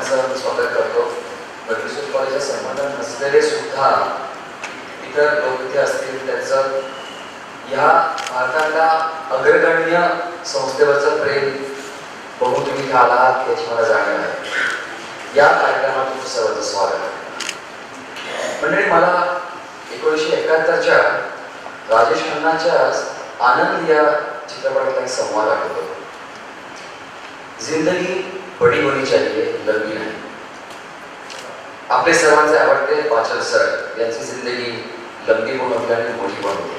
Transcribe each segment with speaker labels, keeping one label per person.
Speaker 1: सर्वांचं स्वागत करतो. फर्ग्युसन कॉलेजच्या संबंध नसलेले सुद्धा इतर लोक इथे असतील त्यांचं या भारतातल्या अग्रगण्य संस्थेवरचं प्रेम बघून तुम्ही इथे आला आहात याची मला जाणीव आहे. या कार्यक्रमात तुमचं सर्वांचं स्वागत आहे. मंडळी, मला 1971च्या राजेश खन्नाच्या आनंद या चित्रपटातला एक संवाद आठवतो. जिंदगी बडी होनी चाहिए, लंबी नाही. आपले सर्वांचे आवडते पाचल सर यांची जिंदगी लंबी पण होती आणि मोठी पण होती.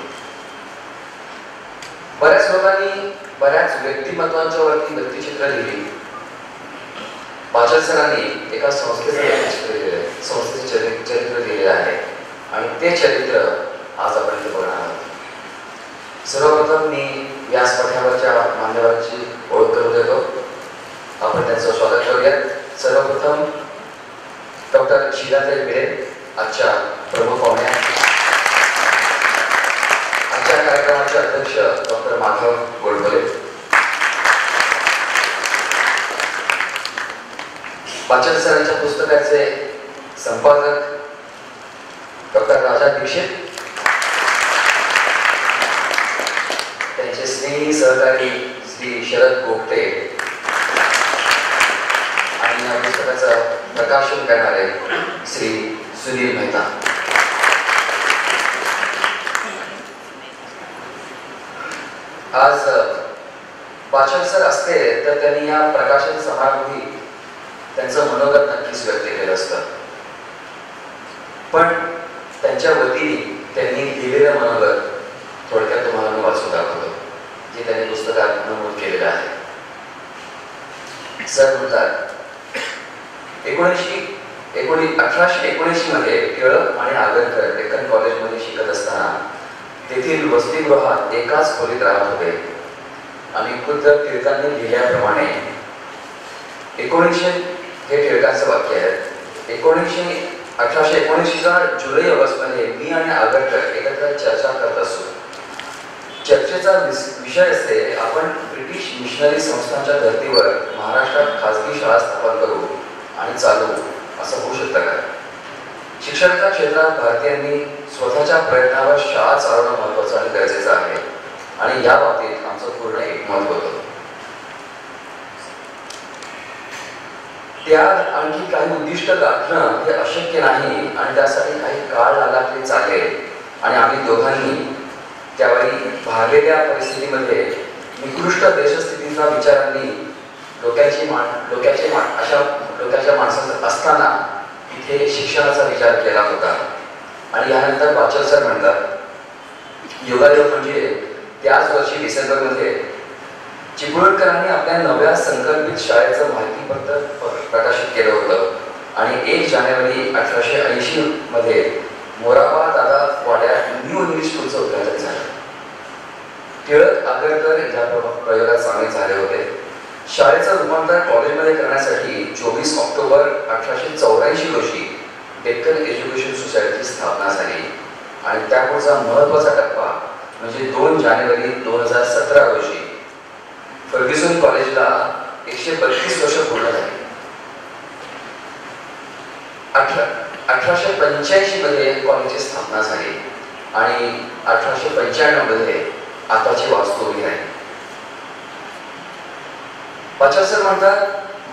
Speaker 1: बऱ्याच लोकांनी बऱ्याच व्यक्तिमत्वांच्या वरती व्यक्तिचित्र लिहिली. पाचल सरांनी एका संस्थेचे चरित्र लिहिलेलं आहे आणि ते चरित्र आज आपण इथे बघणार आहोत. सर्वप्रथम मी व्यासपीठावरच्या मान्यवरांची ओळख करून देतो. आपण त्यांचं स्वागत करूया. सर्वप्रथम डॉक्टर शीलाताई भिडे, आजच्या प्रमुख पाहुण्या. आजच्या कार्यक्रमाचे अध्यक्ष डॉक्टर माधव गोडबोले. पाचल सरांच्या पुस्तकाचे संपादक डॉक्टर राजा दीक्षित, त्यांचे स्नेही सहकारी श्री शरद गोगटे आणि या पुस्तकाचं प्रकाशन करणारे श्री सुनील मेहता. आज पाचल सर असते तर त्यांनी या प्रकाशन समारंभी त्यांचं मनोगत नक्कीच व्यक्त केलं असतं, पण त्यांच्या वतीने त्यांनी लिहिलेलं मनोगत थोडक्यात तुम्हाला मी वाचून दाखवतो, जे त्यांनी पुस्तकात नमूद केलेलं आहे. सर म्हणतात, 1879 मध्ये टिळक आणि आगरकर डेक्कन कॉलेजमध्ये शिकत असताना तेथील वसतिगृहात एकाच खोलीत राहत होते आणि खुद्द टिळकांनी लिहिल्याप्रमाणे 1900 हे टिळकांचं वाक्य आहे. 1879च्या जुलै ऑगस्ट मध्ये मी आणि आगरकर एकत्र चर्चा करत असतो. चर्चेचा विषय असते, आपण ब्रिटिश मिशनरी संस्थांच्या धर्तीवर महाराष्ट्रात खाजगी शाळा स्थापन करू आणि चालवू, असं होऊ शकतं का? शिक्षणाच्या क्षेत्रात भारतीयांनी स्वतःच्या प्रयत्नावर शाळा चालवणं महत्त्वाचं आणि गरजेचं आहे आणि या बाबतीत आमचं पूर्ण एकमत होतं. त्या आणखी काही उद्दिष्ट गाठणं हे अशक्य नाही आणि त्यासाठी काही काळ लागला तरी चालेल आणि आम्ही दोघांनी त्यावेळी भागलेल्या परिस्थितीमध्ये निकृष्ट देशस्थितीचा विचारांनी डोक्याच्या माणसाचं असताना इथे शिक्षणाचा विचार केला होता. आणि यानंतर पाचल सर म्हणतात, योगायोग म्हणजे त्याच वर्षी डिसेंबरमध्ये चिपळूणकरांनी आपल्या नव्या संकल्पित शाळेचं माहितीपत्र प्रकाशित केलं होतं आणि 1 जानेवारी 1880 मध्ये मोराबा दादा वाड्यात न्यू इंग्लिश स्कूलचं उद्घाटन झालं. टिळक आगरकर या प्रयोगात सामील झाले होते. शाळेचं रूपांतर कॉलेजमध्ये करण्यासाठी 24 ऑक्टोबर 1884 रोजी डेक्कन एज्युकेशन सोसायटीची स्थापना झाली आणि त्यापुढचा महत्त्वाचा टप्पा म्हणजे 2 जानेवारी 2017 रोजी फर्ग्युसन कॉलेजला 132 वर्ष पूर्ण झाली. 1885 मध्ये कॉलेजची स्थापना झाली आणि 1895 मध्ये आताची वास्तू उभी आहे. पाचल सर म्हणतात,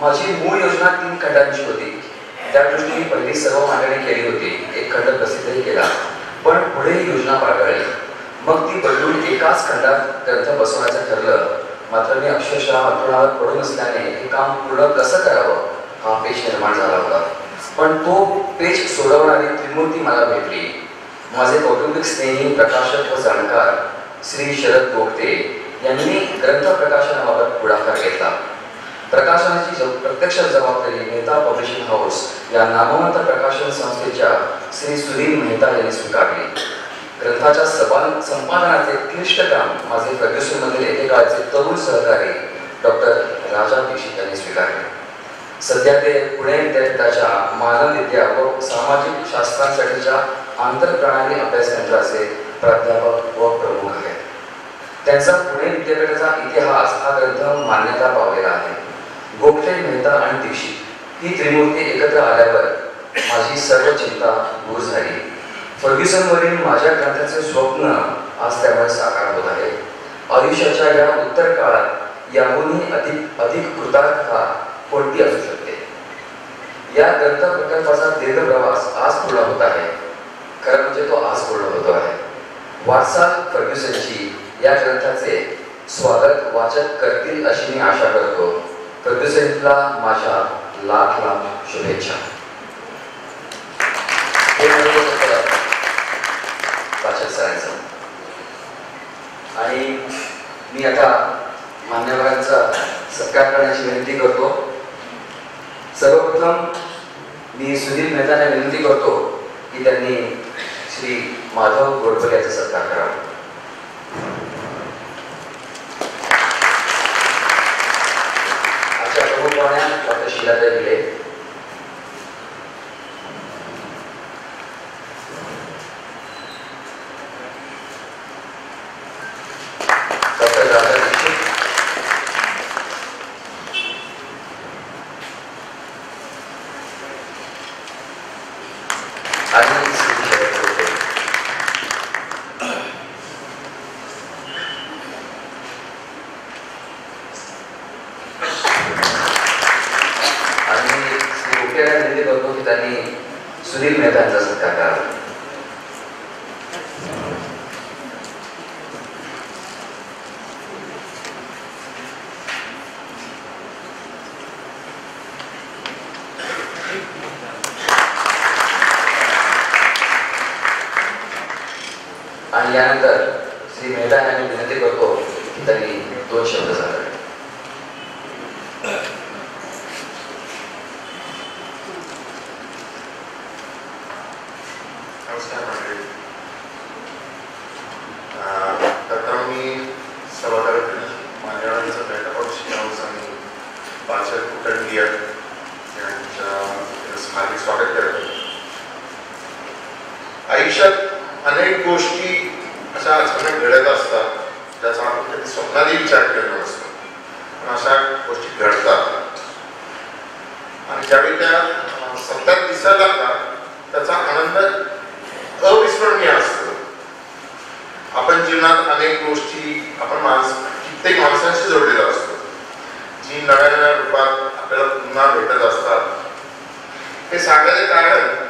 Speaker 1: माझी मूळ योजना 3 खंडांची होती. त्या दृष्टीने पहिली सर्व मांडणी केली होती, एक खंड प्रसिद्धही केला, पण पुढे ही योजना पाळली. मग ती बदलून एकाच खंडात ग्रंथ बसवण्याचं ठरलं. मात्र मी अक्षरशः अंतराळात पडून असल्याने हे काम पूर्ण कसं करावं हा पेच निर्माण झाला होता. पण तो पेच सोडवणारी त्रिमूर्ती मला भेटली. माझे कौटुंबिक स्नेही, प्रकाशक व जाणकार श्री शरद गोगटे यांनी ग्रंथ प्रकाशनाबाबत पुढाकार घेतला. प्रकाशनाची प्रत्यक्ष जबाबदारी मेहता पब्लिशिंग हाऊस या नामवंत प्रकाशन संस्थेच्या श्री सुनील मेहता यांनी स्वीकारली. ग्रंथाच्या संपादनाचे क्लिष्ट काम माझे फर्ग्युसनमधील एकेकाळचे तरुण सहकारी डॉक्टर राजा दीक्षित यांनी स्वीकारले. सध्या ते पुणे विद्यापीठाच्या मानवविद्या व सामाजिक शास्त्रांसाठीच्या आंतरप्रणाली अभ्यास केंद्राचे प्राध्यापक व प्रमुख आहेत. त्यांचा पुणे विद्यापीठाचा इतिहास हा ग्रंथ मान्यता पावलेला आहे. गोगटे, मेहता आणि दीक्षित ही त्रिमूर्ती एकत्र आल्यावर माझी सर्व चिंता दूर झाली. फर्ग्युसनवरील माझ्या ग्रंथाचे स्वप्न आज त्यामुळे साकार होत आहे. आयुष्याच्या या उत्तर काळात याहूनही अधिक कृतार्थता कोणती असू शकते. या ग्रंथ प्रकल्पाचा दीर्घ प्रवास आज पूर्ण होत आहे. खरं म्हणजे तो आज पूर्ण होतो आहे. वाटचाल फर्ग्युसनची या ग्रंथाचे स्वागत वाचक करतील अशी मी आशा करतो. फर्ग्युसनला माझ्या लाख लाख शुभेच्छा. वाचक सरांचं आणि मी आता मान्यवरांचा सत्कार करण्याची विनंती करतो. सर्वप्रथम मी सुधीर मेहतांना विनंती करतो की त्यांनी श्री माधव गोडबोले यांचा सत्कार करावा. आजच्या प्रमुख पाहुण्या डॉक्टर शीलाताई भिले, डॉक्टर राधा दीक्षित, आणि श्री शरद गोडबोले. आणि श्री गोखले यांना विनंती करतो की त्यांनी सुधीर मेहता यांचा सत्कार करावा. आणि यानंतर श्री मेहता यांना विनंती करतो की त्यांनी 2 शब्द सांगावे.
Speaker 2: नमस्कार मंडळी. प्रथम मी सभागृहातील मान्यवरांचं भेटपावशी हाऊस आणि वाचक कुटुंबीय यांचं हार्दिक स्वागत करतो. आयुष्यात अनेक गोष्टी अशा अचानक घडत असतात ज्याचा आपण कधी स्वप्नातही विचार केला नसतो, पण अशा गोष्टी घडतात आणि ज्यावेळी त्या सत्यात दिसायला लागतात त्याचा आनंद अविस्मरणीय असतो. आपण जीवनात अनेक गोष्टी कित्येक माणसांशी जोडलेला असतो जी नव्या नव्या रूपात आपल्याला पुन्हा भेटत असतात. हे सांगायचे कारण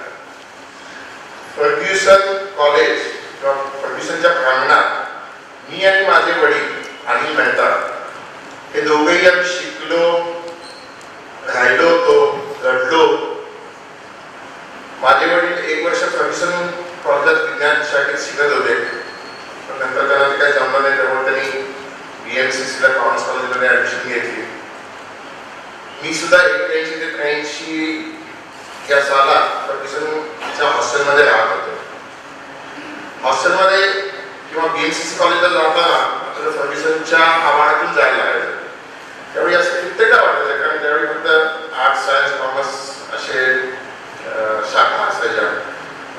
Speaker 2: फर्ग्युसन कॉलेज किंवा फर्ग्युसनच्या प्रांगणात मी आणि माझे वडील अनिल मेहता हे दोघेही आम्ही शिकलो, राहिलो होतो, घडलो. माझे वडील 1 वर्ष फर्ग्युसन कॉलेजात विज्ञान शाखेत शिकत होते, पण नंतर त्यांना ते काही जमलं नाही, त्यामुळे त्यांनी BMCCला कॉमर्स कॉलेजमध्ये ऍडमिशन घेतली. मी सुद्धा 81 ते 83 या सालात फर्ग्युसनच्या हॉस्टेलमध्ये राहत होतो. हॉस्टेलमध्ये किंवा BMCC कॉलेजला जाताना आपल्याला फर्ग्युसनच्या आवारातून जायला लागायचं. त्यावेळी असं कित्येकदा वाटायचं, कारण त्यावेळी फक्त आर्ट्स, सायन्स, कॉमर्स असे शाखा असायच्या.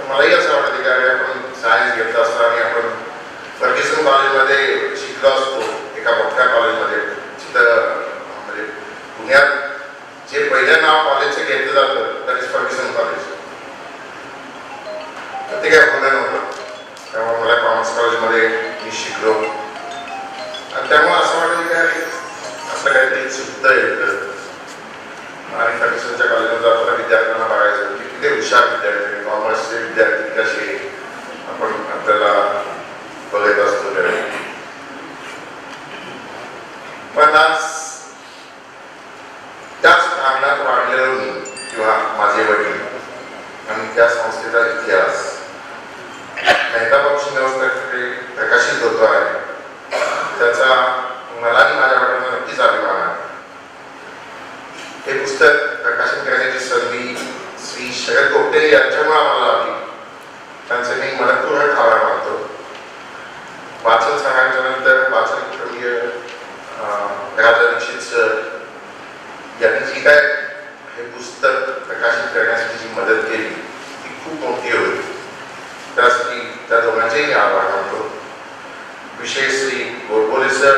Speaker 2: मलाही असं वाटतं की त्यावेळी आपण सायन्स घेतलं असतं आणि आपण फर्ग्युसन कॉलेजमध्ये शिकलो असतो, एका मोठ्या कॉलेजमध्ये, जिथं म्हणजे पुण्यात जे पहिलं नाव कॉलेजचं घेतलं जातं तर फर्ग्युसन कॉलेज. ते काय होणार नव्हतं, त्यामुळे मला कॉमर्स कॉलेजमध्ये मी शिकलो आणि त्यामुळे असं वाटतं की काय असं काहीतरी चुकतं येतं. आणि फर्ग्युसनच्या कॉलेजमध्ये जाताना विद्यार्थ्यांना बघायचं की किती हुशार विद्यार्थी, कॉमर्सचे विद्यार्थी कसे आपण आपल्याला बघत असतो त्यावेळी. पण आज त्याच प्रांगणात वाढलेलो मी किंवा माझे वडील आणि त्या संस्थेचा इतिहास मेहतापासून व्यवस्थेकडे प्रकाशित होतो आहे, त्याचा मला आणि माझ्या वडिलांना नक्कीच अभिमान आहे. हे पुस्तक प्रकाशित करण्याची संधी श्री शरद गोडबोले यांच्यामुळे आम्हाला लाभली, त्यांचे मी मनपूर्ण आभार मानतो. वाचन सांगायच्या नंतर वाचन कुटुंबीय राधा दीक्षित सर यांनी जी काय हे पुस्तक प्रकाशित करण्यासाठी जी मदत केली ती खूप मोठी होती. त्यासाठी त्या दोघांचेही आभार मानतो. विशेष श्री गोडबोले सर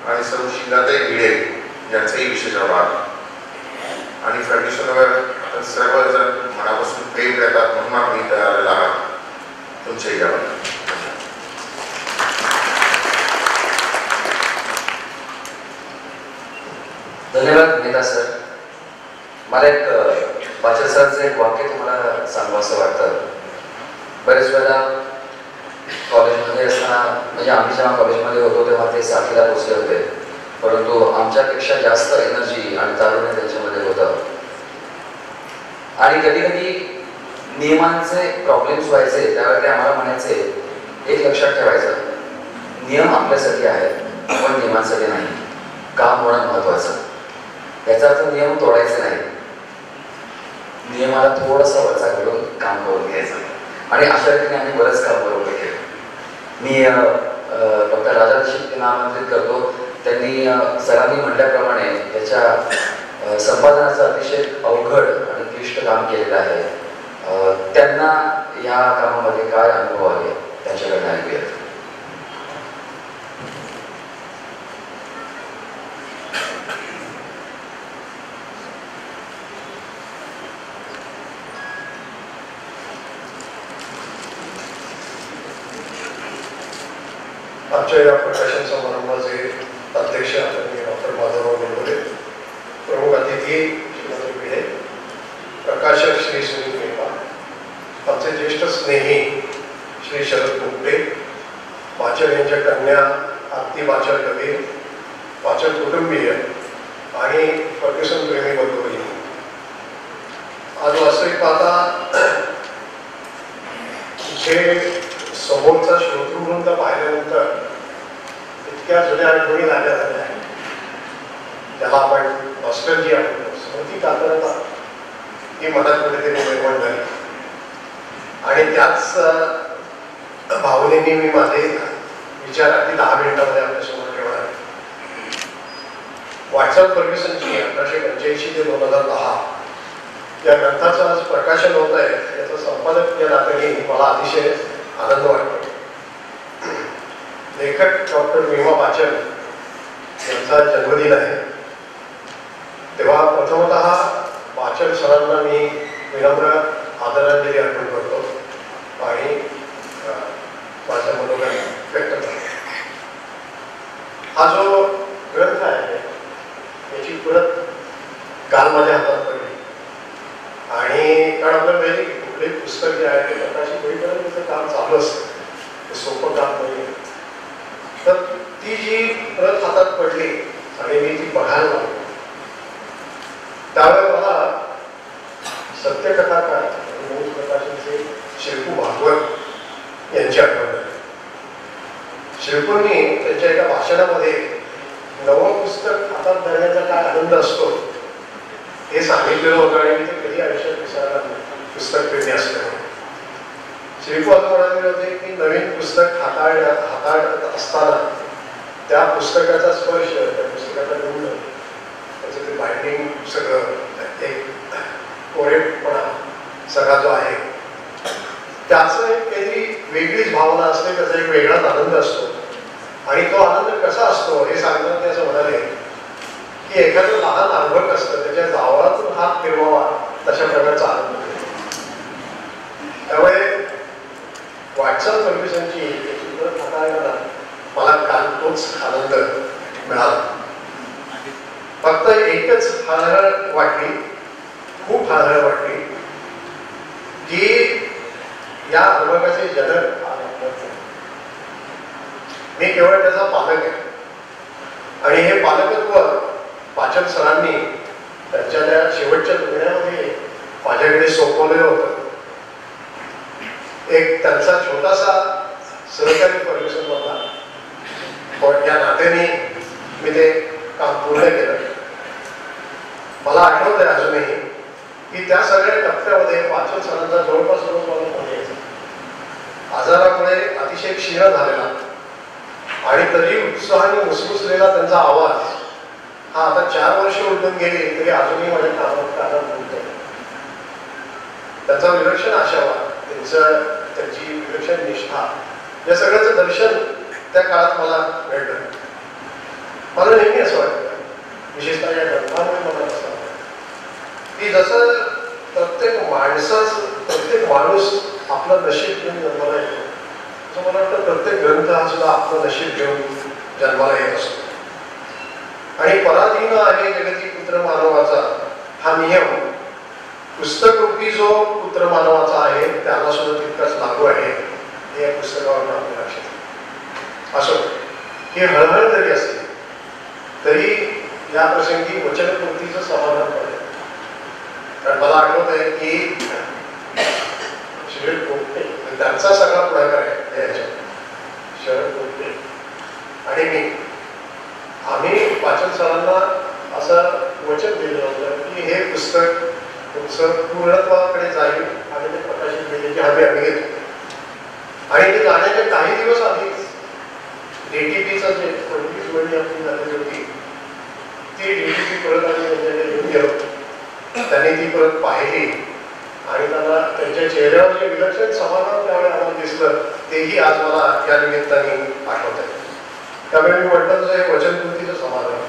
Speaker 2: आणि सौ शीलाताई भिडे यांचेही विशेष आभार. आणि फर्ग्युसनवर आपण सर्वजण मनापासून प्रेम करतात म्हणून आपण इथं आलेला आहात. तुमचे जेवण.
Speaker 1: धन्यवाद मेहता सर. मला एक पाचल सरांचं एक वाक्य तुम्हाला सांगावं असं वाटतं. बरेच वेळेला कॉलेजमध्ये असताना, म्हणजे आम्ही जेव्हा कॉलेजमध्ये होतो तेव्हा ते 60ला पोचले होते, परंतु आमच्यापेक्षा जास्त एनर्जी आणि तारुण्य त्यांच्यामध्ये होतं. आणि कधी कधी नियमांचे प्रॉब्लेम्स व्हायचे त्यावेळेला ते आम्हाला म्हणायचे, एक लक्षात ठेवायचं, नियम आपल्यासाठी आहेत पण नियमांसाठी नाही. काम होणं महत्वाचं. याचा अर्थ नियम तोडायचे नाही, नियमाला थोडासा वरचा घालून काम करून घ्यायचं. आणि अशा रीतीने आम्ही बरंच काम बरोबर केलं. मी डॉक्टर राजाशी नामांतरित करतो. त्यांनी सरांनी म्हटल्याप्रमाणे त्याच्या संपादनाचं अतिशय अवघड आणि क्लिष्ट काम केलेलं आहे. त्यांना या कामामध्ये काय अनुभव आले त्यांच्याकडनं ऐकूयात.
Speaker 3: आमच्या या प्रकाशन समारंभाचे अध्यक्ष आदरणीय डॉक्टर माधवराव गोडबोले, प्रमुख अतिथी श्रीमती भिडे, प्रकाशक श्री सुनील मेहता, आमचे ज्येष्ठ स्नेही श्री शरद कुपटे, वाचक यांच्या कन्या आरती वाचक कवी, वाचक कुटुंबीय आणि फर्ग्युसन प्रेमी बंधूही. आज वास्तविक पाहता जे समोरचा श्रोतृवृंद पाहिल्यानंतर इतक्या जुन्या आठवणी लागल्या झाल्या आहेत, ज्याला आपण नॉस्टॅल्जिया म्हणतो, स्मृती कातरता, ही मनात कुठेतरी निर्माण झाली. आणि त्याच भावनेने मी माझे विचार अगदी 10 मिनिटांमध्ये आपल्यासमोर ठेवणार आहे. वॉट्सअप फर्ग्युसनची 1885 ते 2010 या ग्रंथाचं आज प्रकाशन होत आहे. याचं संपादक या नात्याने मला अतिशय आनंद वाटतो. लेखक डॉक्टर विमा पाचल यांचा जन्मदिन आहे, तेव्हा प्रथमतः पाचल सरांना मी विनम्र आदरांजली अर्पण करतो आणि माझ्या मनोगत व्यक्त करतो. हा जो ग्रंथ आहे याची परत काल माझ्या हातात पडली. आणि कारण आपल्याला माहिती कुठले पुस्तक जे आहे ते प्रकाशित होईपर्यंत त्याचं काम चालू असतं, ते सोपं काम नाही. तर ती जी प्रत हातात पडली आणि मी ती बघायला लागलो, त्यावेळेला मला सत्यकथाकार मूळ प्रकाशनचे शिल्पू भागवत यांची आठवण झाली. शिल्पूंनी त्यांच्या एका भाषणामध्ये नवं पुस्तक हातात धरण्याचा काय आनंद असतो हे सांगितलेलं होतं आणि मी ते कधी आयुष्यात विसरणार नाही. पुस्तक प्रेमी असल्यामुळे श्रीपू असं म्हणाले होते की नवीन पुस्तक हाताळत असताना त्या पुस्तकाचा स्पर्श, त्या पुस्तकाचा गुण, त्याचं ते बाइंडिंग सगळं एक कोरेपणा सगळा जो आहे त्याचं एक काहीतरी वेगळीच भावना असते, त्याचा एक वेगळाच आनंद असतो. आणि तो आनंद कसा असतो हे सांगताना ते असं म्हणाले की एखादं लहान अर्भक असतं, त्याच्या जावळातून हात फिरवावा तशा प्रकारचा आनंद होतो. त्यामुळे वॉट्सअप फर्ग्युसनची चित्र हाताळताना मला काल तोच आनंद मिळाला. फक्त एकच हळहळ वाटली, खूप हळहळ वाटली की या अर्भकाचे जनक मी केवळ त्याचा पालक आहे. आणि हे पालकत्व पाचल सरांनी त्यांच्या त्या शेवटच्या दुनियामध्ये माझ्याकडे सोपवलेलं होतं. एक त्यांचा छोटासा सहकारी फर्ग्युसन होता, पण या नात्याने मी ते काम पूर्ण केलं. मला आठवत आहे अजूनही की त्या सगळ्या टप्प्यामध्ये पाचल सरांचा जवळपास रोज मला फोन यायचा. आजारामुळे अतिशय क्षीण झालेला आणि तरी उत्साहाने मुसमुसलेला त्यांचा आवाज हा आता 4 वर्ष उलटून गेले तरी अजूनही माझ्या कानात बोलतो. त्याचा विलक्षण आशावाद, त्यांची विलक्षण निष्ठा, या सगळ्याचं दर्शन त्या काळात मला घडलं. मला नेहमी असं वाटतं, विशेषतः या ग्रंथामुळे मला असं वाटतं की जसं प्रत्येक माणूस आपलं नशीब घेऊन जन्माला येतो, असं मला वाटतं प्रत्येक ग्रंथ हा सुद्धा आपलं नशीब घेऊन जन्माला येत असतो. आणि पराधीन आहे जगती पुत्र मानवाचा हा नियम पुस्तकरूपी जो पुत्र मानवाचा आहे त्याला सुद्धा तितकाच लागू आहे हे या पुस्तकावरून आपल्या लक्षात असो. ही हळहळ जरी असली तरी या प्रसंगी वचनपूर्तीचं समाधान पडेल. कारण मला आठवत आहे की शरद पोपटे त्यांचा सगळा पुढाकार आहे याच्यात. शरद पोपटे आणि मी आम्ही वाचन सरांना असं वचन दिलं होतं की हे पुस्तक तुमचं पूर्णत्वाकडे जाईल आणि ते प्रकाशित केले आम्ही घेतो. आणि ते जाण्याच्या काही दिवस आधीच DTPचं जे 25 वर्षी आपली झालेली होती ती DTP परत आम्ही त्यांच्याकडे घेऊन गेलो. त्यांनी ती परत पाहिली आणि त्यांना त्यांच्या चेहऱ्यावर जे विलक्षण समाधान त्यावेळी आम्हाला दिसलं तेही आज मला या निमित्ताने आठवत आहे. त्यामुळे मी म्हटलं तसं हे वचनपूर्तीचं समाधान.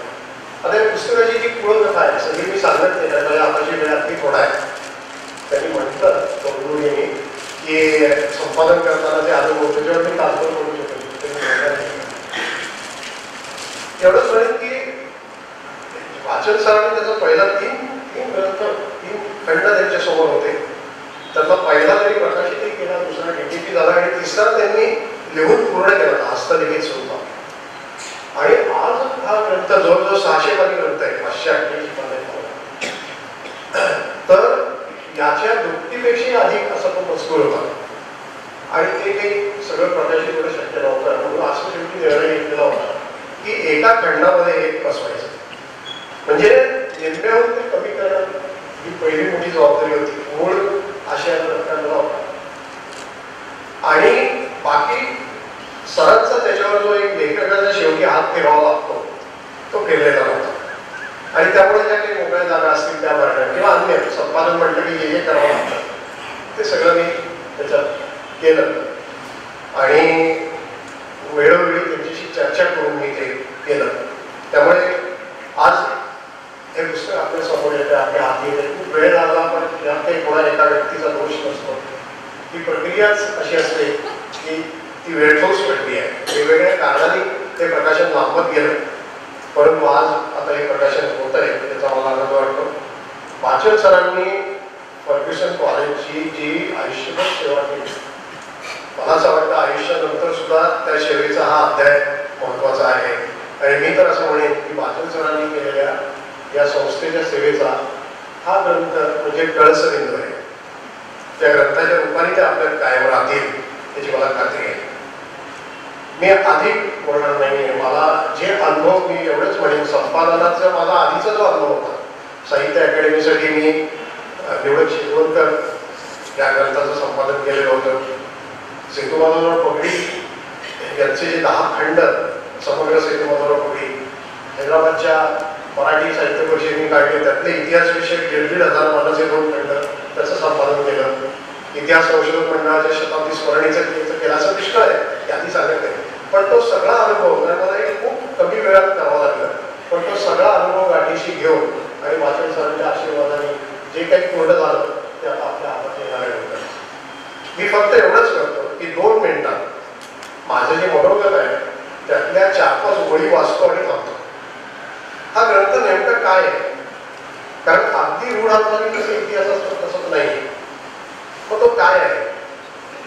Speaker 3: आता या पुस्तकाची जी पूर्णकथा आहे सगळी मी सांगत नाही कारण माझ्या आताची वेळ अगदी थोडा आहे. त्यांनी म्हटलं तरुणीने की संपादन करताना जे अनुभव त्याच्यावर मी तासभर करू शकतो. एवढंच म्हणेन की वाचन सरांनी त्याचा पहिला तीन खंड त्यांच्या समोर होते. त्यातला पहिला तरी प्रकाशितही केला, दुसरा DTP झाला आणि तिसरा त्यांनी लिहून पूर्ण केला हस्तलिखित स्वरूपात. आणि आज हा ग्रंथ जवळजवळ 600 पानी ग्रंथ आहे, 588 पानांचा. तर याच्या दुपटीपेक्षा अधिक असा तो मजकूर होता आणि ते काही सगळं प्रकाशित होणं शक्य नव्हतं. म्हणून असं शेवटी निर्णय घेतलेला होता की एका खंडामध्ये एक बसवायचं, म्हणजे निम्म्याहून ते कमी करणं ही पहिली मोठी जबाबदारी होती. मूळ आशयाचा रत्नांना होता आणि बाकी सरांचा त्याच्यावर जो एक लेखकाचा शेवटी हात फिरवावा लागतो तो फिरलेला होता. आणि त्यामुळे ज्या काही मोकळ्या जागा असतील त्या भरण्या किंवा अन्य संपादन म्हटलं की जे करावं लागतं ते सगळं मी त्याच्यात केलं आणि वेळोवेळी त्यांच्याशी चर्चा करून मी ते केलं. त्यामुळे आज हे पुस्तक आपल्या समोर येते, आपल्या हाती येते. खूप वेळ लागला पण यात काही कोणा एका व्यक्तीचा दोष नसतो. ही प्रक्रियाच अशी असते की ती वेळठोस प्रक्रिया आहे. वेगवेगळ्या कारणाने ते प्रकाशन लांबत गेलं परंतु आज आता हे प्रकाशन होत आहे त्याचा मला आनंद वाटतो. वाचन सरांनी फर्ग्युसन कॉलेजची जी आयुष्यभर सेवा केली मला असं वाटतं आयुष्यानंतर सुद्धा त्या सेवेचा हा अध्याय महत्त्वाचा आहे. आणि मी तर असं म्हणेन की वाचन सरांनी केलेल्या या संस्थेच्या सेवेचा हा ग्रंथ म्हणजे कळसबिंदू आहे. त्या ग्रंथाच्या रूपाने ते आपल्यात कायम राहतील याची मला खात्री आहे. मी अधिक बोलणार नाही. मला जे अनुभव मी एवढंच म्हणेन संपादनाचा माझा आधीचा जो अनुभव होता साहित्य अकॅडमीसाठी मी निवडक शिकवणकर या ग्रंथाचं संपादन केलेलं होतं. सेतुमाधवराव पगडी यांचे जे 10 खंड समग्र सेतुमाधवराव पगडी हैदराबादच्या मराठी साहित्य परिषदेने काढले त्यातले इतिहास विषयक 1,500 पानाचे 2 खंड त्याचं संपादन केलं. इतिहास संशोधक मंडळाच्या शताब्दी स्मरणीचं केलं असं पुष्कळ आहे यादी सांगत आहे. पण तो सगळा अनुभव मला एक खूप कमी वेळात करावा लागला पण तो सगळा अनुभव गाठीशी घेऊन आणि वाचन सरांच्या आशीर्वादाने जे काही पूर्ण झालं ते आता आपल्या हातात येणारे होतं. मी फक्त एवढंच करतो की 2 मिनिटात माझं जे मनोगत आहे त्यातल्या 4-5 ओळी वाचतो आणि थांबतो. हा ग्रंथ नेमकं काय आहे कारण अगदी रूढ हाताने कसं इतिहास असतो तसंच नाही. मग तो काय आहे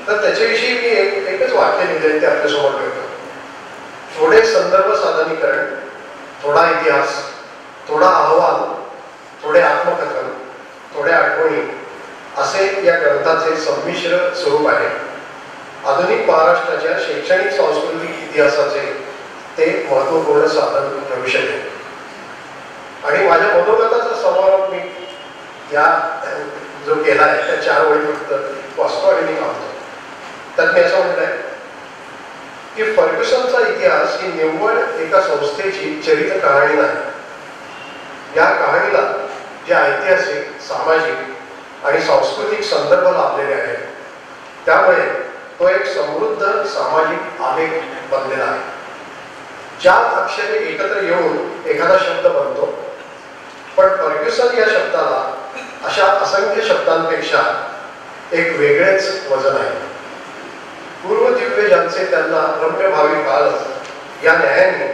Speaker 3: तर त्याच्याविषयी मी एकच वाक्य लिहिलं ते आपल्यासमोर ठेवतो. थोडे संदर्भ साधनीकरण, थोडा इतिहास, थोडा अहवाल, थोडे आत्मकथन, थोड्या आठवणी असे या ग्रंथाचे संमिश्र स्वरूप आहे. आधुनिक महाराष्ट्राच्या शैक्षणिक सांस्कृतिक इतिहासाचे ते महत्त्वपूर्ण साधन ठरू शकेल. आणि माझ्या मनोगताचा समारोप मी या जो केला आहे त्या 4 ओळी फक्त वाचतो आणि मी थांबतो. त्यात मी असं म्हटलंय की फर्ग्युसनचा इतिहास ही निव्वळ एका संस्थेची चरित्र कहाणी नाही. या कहाणीला जे ऐतिहासिक, सामाजिक आणि सांस्कृतिक संदर्भ लाभलेले आहेत त्यामुळे तो एक समृद्ध सामाजिक आलेख बनलेला आहे. 4 अक्षरे एकत्र येऊन एखादा शब्द बनतो पण फर्ग्युसन या शब्दाला अशा असंख्य शब्दांपेक्षा एक वेगळेच वजन आहे. पूर्वदिव्य ज्यांचे त्यांना रम्य भावी काळ या न्यायाने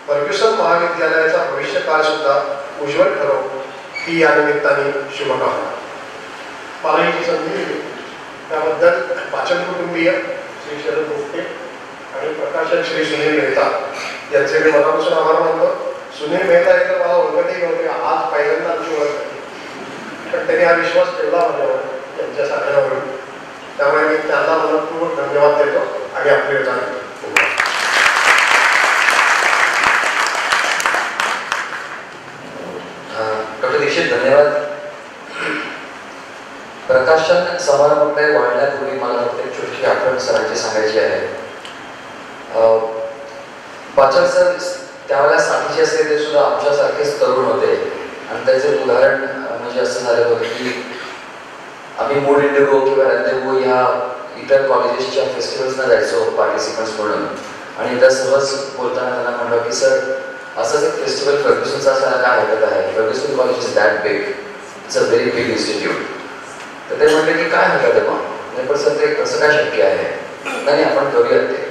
Speaker 3: फर्ग्युसन महाविद्यालयाचा भविष्यकाळ सुद्धा उज्ज्वल ठरव ही या निमित्ताने शुभकामना. मला ही संधी दिली त्याबद्दल वाचन कुटुंबीय श्री शरद भोगटे आणि प्रकाशक श्री सुनील मेहता यांचे मी मनापासून आभार मानतो. सुनील मेहता हे तर मला ओळखतही नव्हते, आज पहिल्यांदा आमची ओळख झाली, पण त्यांनी हा विश्वास ठेवला माझ्यावर त्यांच्या साधनावरून. त्यामुळे मी त्यांना मनपूर्वक धन्यवाद देतो आणि आपली वेळ झाली.
Speaker 1: डॉक्टर दीक्षित धन्यवाद. प्रकाशन समारंभाकडे वळण्यापूर्वी मला फक्त एक छोटी आठवण सरांची सांगायची आहे. पाचक सर त्यावेळेला साथीचे असले ते सुद्धा आमच्यासारखेच तरुण होते आणि त्याचे उदाहरण म्हणजे असं झालं होतं की आम्ही मूड इंडिगो किंवा रंदेगो ह्या इतर कॉलेजेसच्या फेस्टिवल्सना जायचो पार्टिसिपंट्स म्हणून. आणि एकदा सहज बोलताना त्यांना म्हणलं की सर असंच एक फेस्टिवल फर्ग्युसनचा असताना काय हरकत आहे, Fergusson college is that big, it's a very big institute. तर ते म्हटले की काय हरकत आहे मग, पण सर ते कसं काय शक्य आहे, नाही आपण करूयात ते.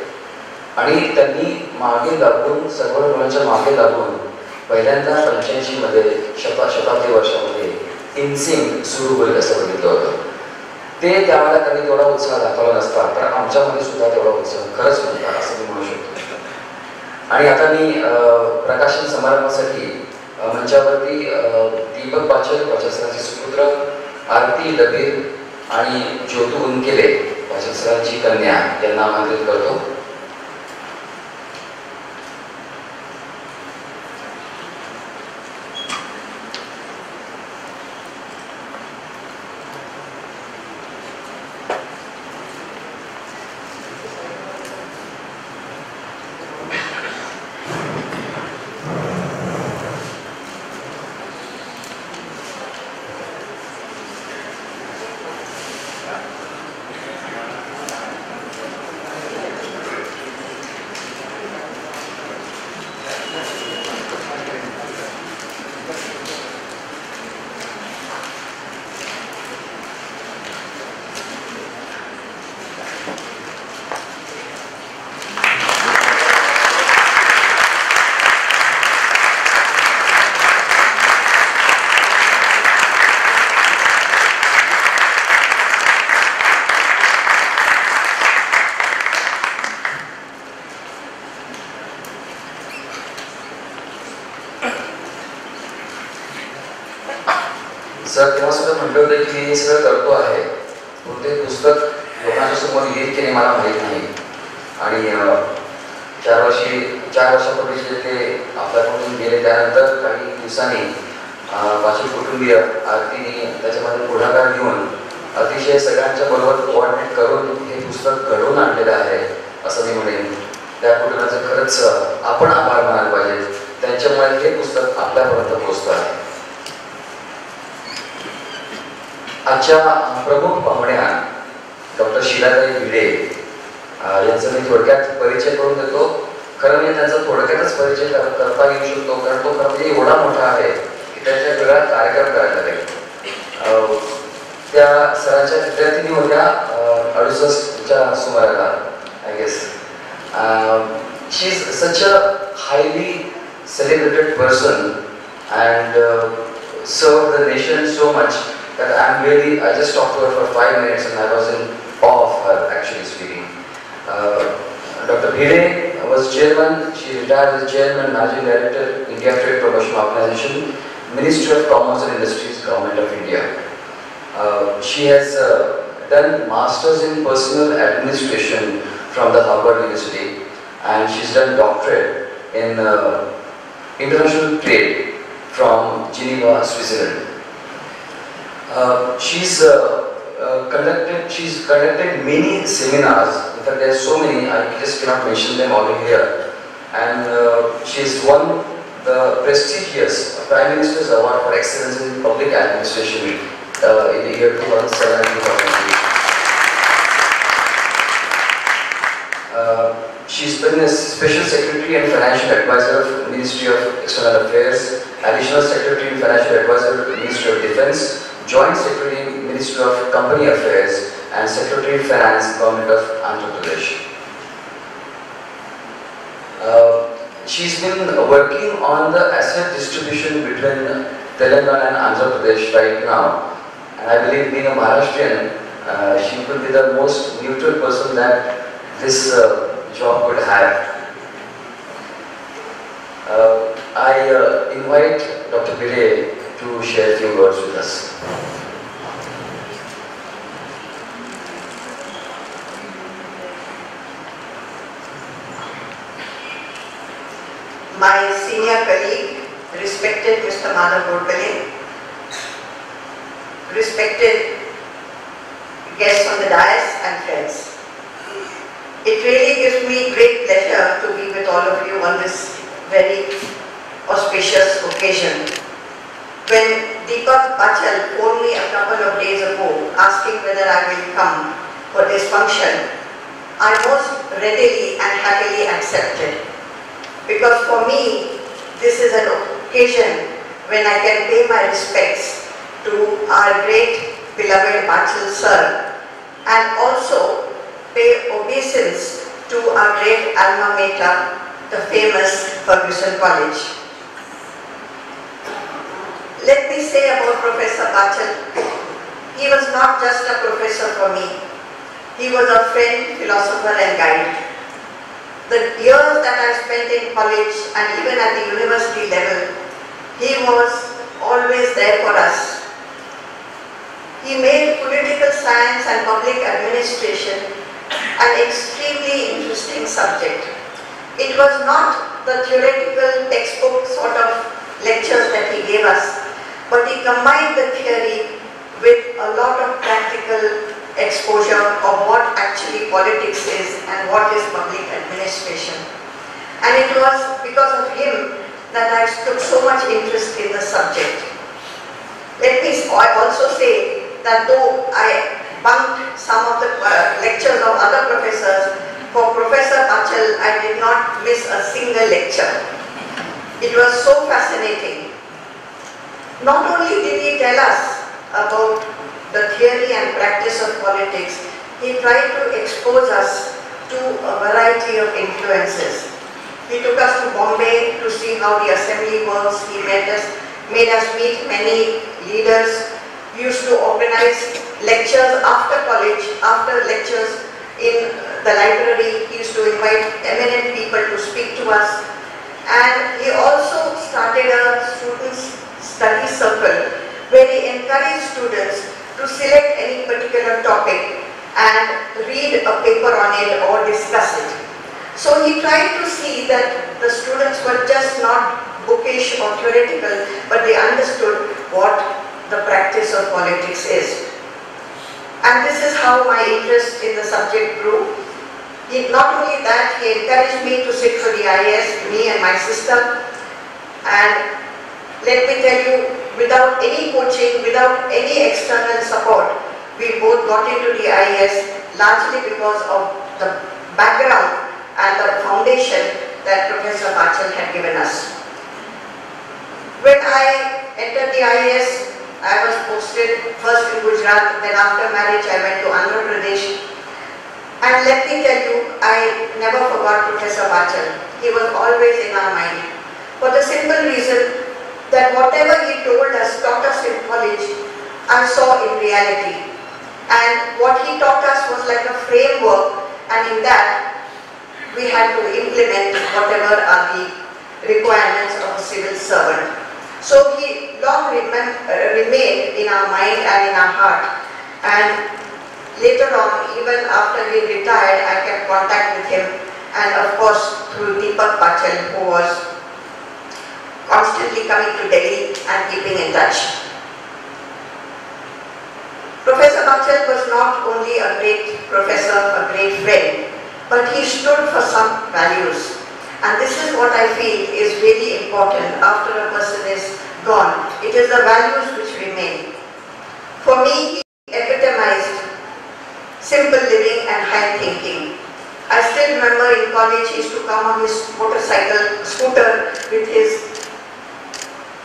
Speaker 1: आणि त्यांनी मागे लागून सर्व मुलांच्या मागे लागून पहिल्यांदा 85 मध्ये शताब्दी वर्षामध्ये इन्सिंग सुरू होईल असं बघितलं होतं. ते त्यावेळेला त्यांनी तेवढा उत्साह दाखवला नसता, पण आमच्यामध्ये सुद्धा तेवढा उत्साह खरंच नव्हता असं मी म्हणू शकतो. आणि आता मी प्रकाशन समारंभासाठी मंचावरती दीपक पाचक सरांचे सुपुत्र, आरती डबीर आणि ज्योतू उनकेले पाचक सरांची कन्या यांना आमंत्रित करतो. सर तेव्हा सुद्धा म्हटलं होतं की मी हे सगळं करतो आहे, कोणते पुस्तक लोकांच्या समोर लिहित की नाही मला माहीत नाही. आणि 4 वर्षापूर्वी ते आपल्याकडून गेले त्यानंतर काही दिवसांनी पाचक कुटुंबीय आरतीने त्याच्यामध्ये पुढाकार घेऊन अतिशय सगळ्यांच्या बरोबर कोऑर्डिनेट करून हे पुस्तक घडवून आणलेलं आहे असं मी म्हणेन. त्या कुटुंबाचं खरंच आपण आभार मानायला पाहिजे, त्यांच्यामुळे हे पुस्तक आपल्यापर्यंत पोहोचतं आहे. आजच्या प्रमुख पाहुण्या डॉक्टर शीलाताई भिडे यांचा मी थोडक्यात परिचय करून देतो. खरं मी त्यांचा थोडक्यातच परिचय करता येऊ शकतो, कारण तो खरं म्हणजे एवढा मोठा आहे की त्याच्या वेगळा कार्यक्रम करायला लागेल. त्या सरांच्या विद्यार्थिनी होत्या 68च्या सुमाराला I guess. She is such a highly celebrated person and serve the nation so much that I just talked to her for 5 minutes and I was in awe of her actually speaking. Dr. Bhide was chairman, she retired as chairman, managing director, India Trade Promotion Organization, Ministry of Commerce and Industries, Government of India. She has done Masters in Personal Administration from the Harvard University and she's done doctorate in International Trade from Geneva, Switzerland. She's conducted many seminars. In fact, there are so many, I just cannot mention them all here. And she's won the prestigious Prime Minister's Award for Excellence in Public Administration in the year 2007 and 2008. She's been a Special Secretary and Financial Advisor of the Ministry of External Affairs, Additional Secretary and Financial Advisor of the Ministry of Defense, Joint Secretary, Ministry of Company Affairs, and Secretary Finance, Government of Andhra Pradesh. She's been working on the asset distribution between Telangana and Andhra Pradesh right now, and I believe being a Maharashtrian, she could be the most neutral person that this job could have. I invite Dr. Pillai to share a few words with us.
Speaker 4: My senior colleague, respected Mr. Madhav Godbole, respected guests on the dais and friends. It really gives me great pleasure to be with all of you on this very auspicious occasion. When Deepak Bachal phoned me a couple of days ago asking whether I will come for this function, I most readily and happily accepted. Because for me, this is an occasion when I can pay my respects to our great beloved Bachal sir and also pay obeisance to our great alma mater, the famous Fergusson College. Let me say about Professor Bachal, he was not just a professor for me, he was a friend, philosopher and guide. The years that I spent in college and even at the university level, he was always there for us. He made political science and public administration an extremely interesting subject. It was not the theoretical textbook sort of lectures that he gave us, but he combined the theory with a lot of practical exposure of what actually politics is and what is public administration. And it was because of him that I took so much interest in the subject. Let me also say that though I bunked some of the lectures of other professors, for Professor Bachal I did not miss a single lecture. It was so fascinating. Not only did he tell us about the theory and practice of politics, he tried to expose us to a variety of influences. He took us to Bombay to see how the assembly works. He made us meet many leaders. We used to organize lectures after college, after lectures in the library. He used to invite eminent people to speak to us. And he also started a students' study circle where he encouraged students to select any particular topic and read a paper on it or discuss it. So he tried to see that the students were just not bookish or theoretical, but they understood what the practice of politics is. And this is how my interest in the subject grew. Not only that, he encouraged me to sit for the IAS, me and my sister. And let me tell you, without any coaching, without any external support, we both got into the IAS largely because of the background and the foundation that Professor Bachal had given us. When I entered the IAS, I was posted first in Gujarat, then after marriage I went to Andhra Pradesh. And let me tell you, I never forgot Professor Bachal. He was always in our mind. For the simple reason that whatever he told us, taught us in college, I saw in reality. And what he taught us was like a framework, and in that we had to implement whatever are the requirements of a civil servant. So he long remained in our mind and in our heart. And later on, even after he retired, I kept contact with him, and of course through Deepak Bachal, who was constantly coming to Delhi and keeping in touch. Professor Bachal was not only a great professor, a great friend, but he stood for some values. And this is what I feel is really important after a person is gone. It is the values which remain. For me, he epitomized simple living and high thinking. I still remember in college he used to come on his motorcycle, scooter with his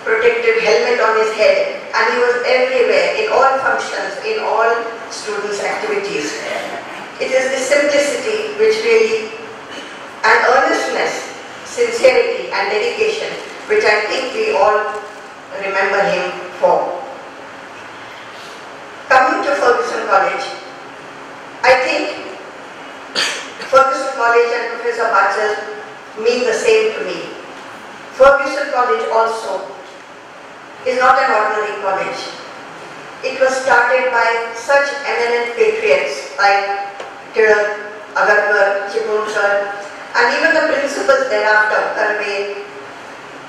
Speaker 4: protective helmet on his head, and he was everywhere, in all functions, in all students' activities. It is the simplicity which really, and earnestness, sincerity and dedication, which I think we all remember him for. Coming to Fergusson College, I think Fergusson College and Professor Bachal mean the same to me. Fergusson College also is not an ordinary college. It was started by such eminent patriots like Tirak, Agarwal, Chibulkar, and even the principals thereafter, Karve,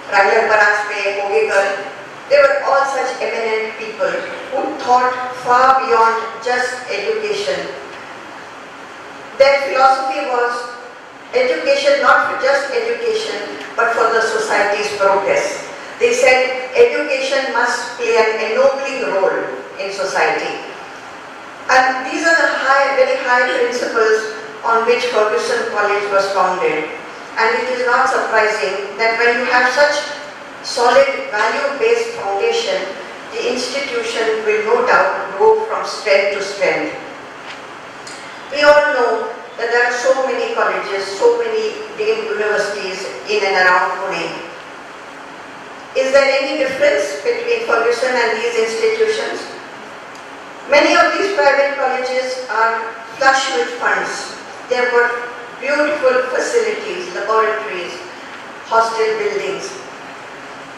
Speaker 4: Ranglar Paraspe, Hogekar. They were all such eminent people who thought far beyond just education. Their philosophy was education not for just education, but for the society's progress. They said education must play an ennobling role in society. And these are the very high principles on which Fergusson College was founded. And it is not surprising that when you have such solid value-based foundation, the institution will no doubt grow from strength to strength. We all know that there are so many colleges, so many deemed universities in and around Pune. Is there any difference between Fergusson and these institutions? Many of these private colleges are flush with funds. They have got beautiful facilities, laboratories, hostel buildings.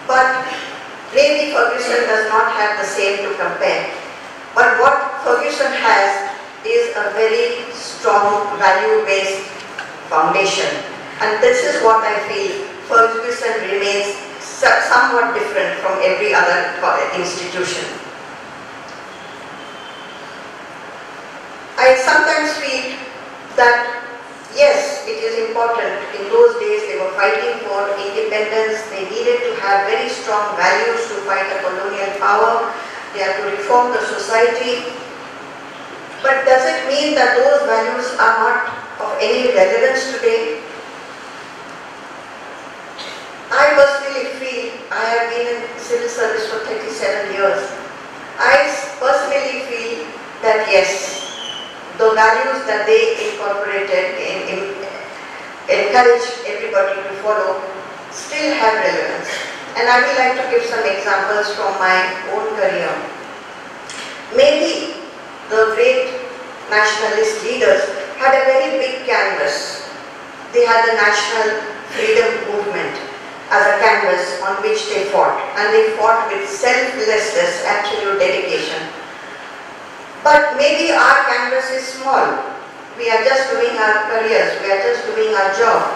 Speaker 4: But maybe Fergusson does not have the same to compare. But what Fergusson has is a very strong value-based foundation. And this is what I feel Fergusson remains somewhat different from every other institution. I sometimes feel that yes, it is important. In those days they were fighting for independence. They needed to have very strong values to fight a colonial power. They had to reform the society. But does it mean that those values are not of any relevance today? I personally feel, I have been in civil service for 37 years. I personally feel that yes, the values that they incorporated, encourage everybody to follow, still have relevance. And I would like to give some examples from my own career. Maybe the great nationalist leaders had a very big canvas. They had the national freedom movement as a canvas on which they fought. And they fought with selflessness, absolute dedication. But maybe our canvas is small. We are just doing our careers, we are just doing our job.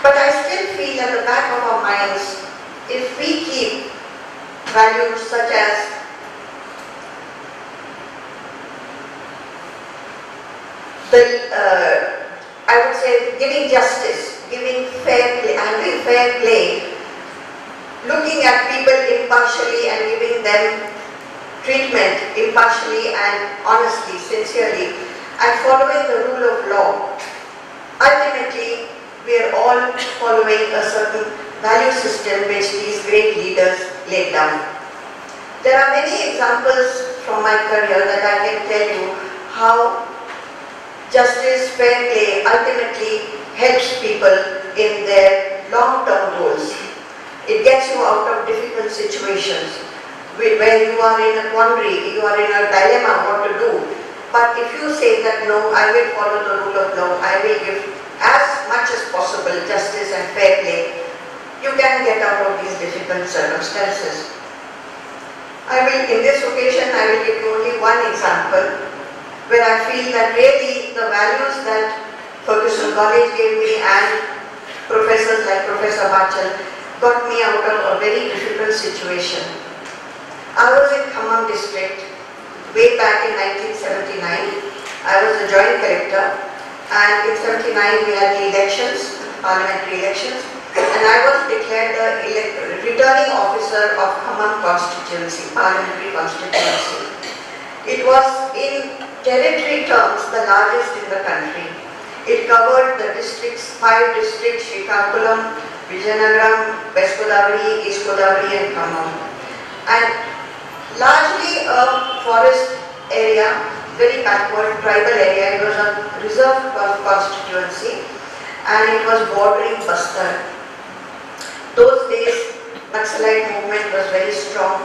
Speaker 4: But I still feel at the back of our minds, if we keep values such as I would say giving justice, giving fair play, having fair play, looking at people impartially and giving them treatment impartially and honestly, sincerely, and following the rule of law. Ultimately, we are all following a certain value system which these great leaders laid down. There are many examples from my career that I can tell you how justice, fair play ultimately helps people in their long-term goals. It gets you out of difficult situations where you are in a quandary, you are in a dilemma what to do. But if you say that no, I will follow the rule of law, I will give as much as possible justice and fair play, you can get out of these difficult circumstances. In this occasion, I will give you only one example where I feel that really the values that Fergusson College gave me and professors like Professor Bachal got me out of a very difficult situation. I was in Khammam district way back in 1979. I was the joint collector, and in 79 we had the elections, parliamentary elections, and I was declared the returning officer of Khammam constituency, parliamentary constituency. It was in territory terms the largest in the country. It covered the districts, 5 districts, Srikakulam, Vijayanagaram, West Godavari, East Godavari and Khammam. And largely a forest area, very backward tribal area. It was a reserved constituency and it was bordering Bastar. Those days Naxalite movement was very strong.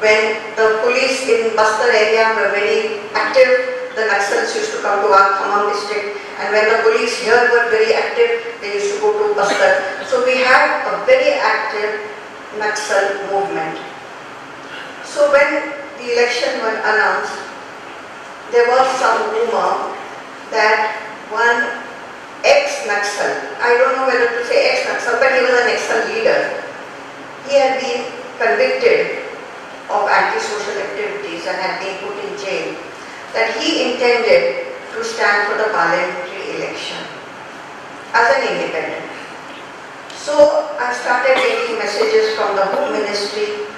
Speaker 4: When the police in Bastar area were very active, the Naxals used to come to our Khammam district, and when the police here were very active, they used to go to Bastar. So we had a very active Naxal movement. So when the election was announced, there was some rumor that one ex-Naxal, I don't know whether to say ex-Naxal, but he was an Naxal leader. He had been convicted of anti-social activities and had been put in jail, that he intended to stand for the parliamentary election as an independent. So I started getting messages from the Home Ministry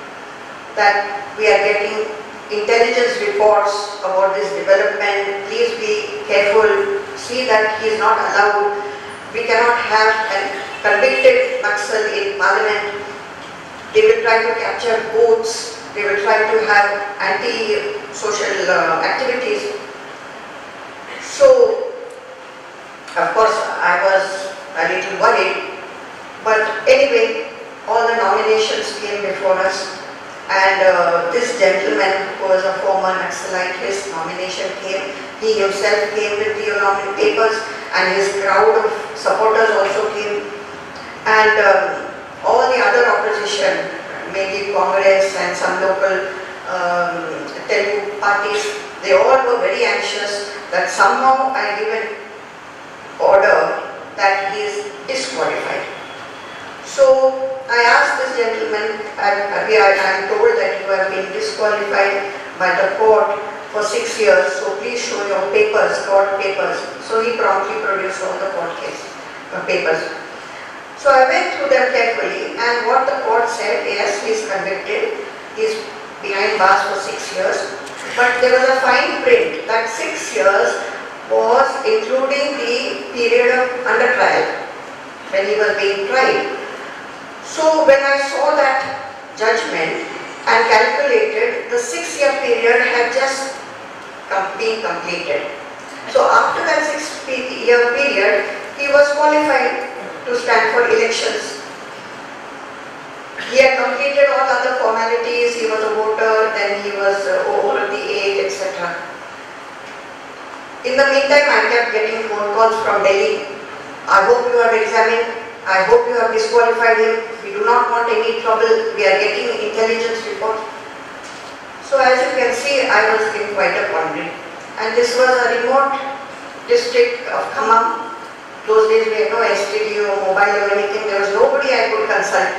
Speaker 4: that we are getting intelligence reports about this development. Please be careful, see that he is not allowed. We cannot have a convicted Naxal in parliament. They will try to capture votes. They will try to have anti-social activities. So, of course, I was a little worried. But anyway, all the nominations came before us. And this gentleman, who was a former Naxalite, his nomination came. He himself came with the papers, and his crowd of supporters also came. And all the other opposition, mainly Congress and some local Telugu parties, they all were very anxious that somehow I give an order that he is disqualified. So I asked this gentleman, I am told that you have been disqualified by the court for 6 years, so please show your papers, court papers. So he promptly produced all the court papers. So I went through them carefully, and what the court said, yes, he is convicted, he is behind bars for 6 years, but there was a fine print that 6 years was including the period of under trial, when he was being tried. So when I saw that judgment and calculated, the 6-year period had just been completed. So after that 6-year period, he was qualified to stand for elections. He had completed all other formalities, he was a voter, then he was over the age, etc. In the meantime, I kept getting phone calls from Delhi. I hope you have examined, I hope you have disqualified him, we do not want any trouble, we are getting intelligence reports. So as you can see, I was in quite a quandary. And this was a remote district of Khammam. Those days we had no STD or mobile or anything, there was nobody I could consult.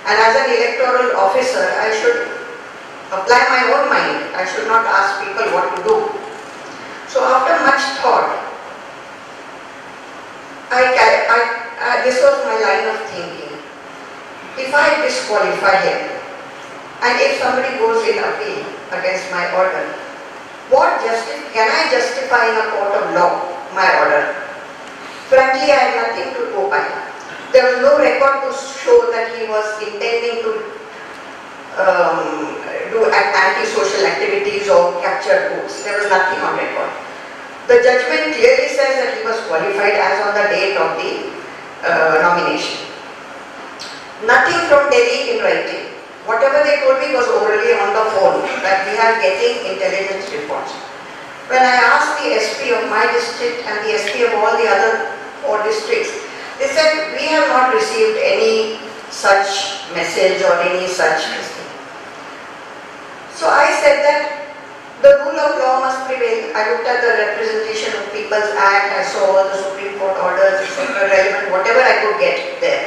Speaker 4: And as an electoral officer, I should apply my own mind. I should not ask people what to do. So after much thought, this was my line of thinking. If I disqualify him, and if somebody goes in appeal against my order, can I justify in a court of law my order? Frankly, I had nothing to go by. There was no record to show that he was intending to do anti-social activities or capture votes. There was nothing on record. The judgment clearly says that he was qualified as on the date of the nomination. Nothing from Delhi in writing. Whatever they told me was orally on the phone, that we are getting intelligence reports. When I asked the SP of my district and the SP of all the other 4 districts, they said, we have not received any such message or any such thing. So I said that the rule of law must prevail. I looked at the Representation of People's Act, I saw all the Supreme Court orders, etc., relevant, whatever I could get there.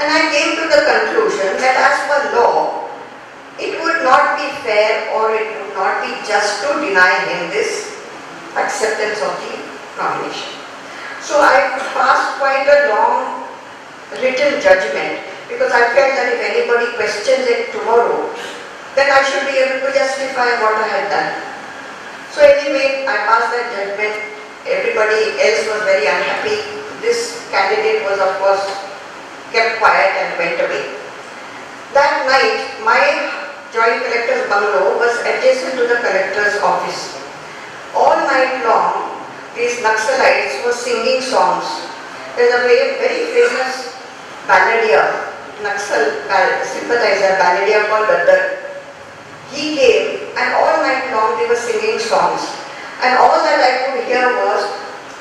Speaker 4: And I came to the conclusion that as per law, it would not be fair or it would not be just to deny him this acceptance of the nomination. So I passed quite a long written judgment because I felt that if anybody questions it tomorrow, then I should be able to justify what I had done. So anyway, I passed that judgment. Everybody else was very unhappy. This candidate was, of course, kept quiet and went away. That night, my Joint Collector's bungalow was adjacent to the collector's office. All night long, these Naxalites were singing songs. There's a very famous balladeer, Naxal sympathizer, balladeer called Gaddar. He came and all night long they were singing songs. And all that I could hear was,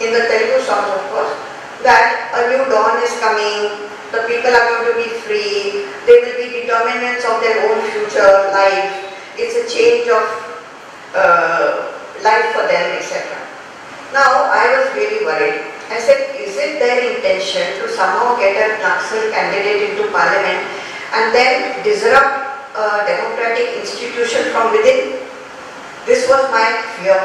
Speaker 4: in the Telugu songs of course, that a new dawn is coming, the people are going to be free, they will be determinants of their own future life, it's a change of life for them, etc. Now, I was really worried. I said, is it their intention to somehow get a Naxal candidate into parliament and then disrupt a democratic institution from within? This was my fear.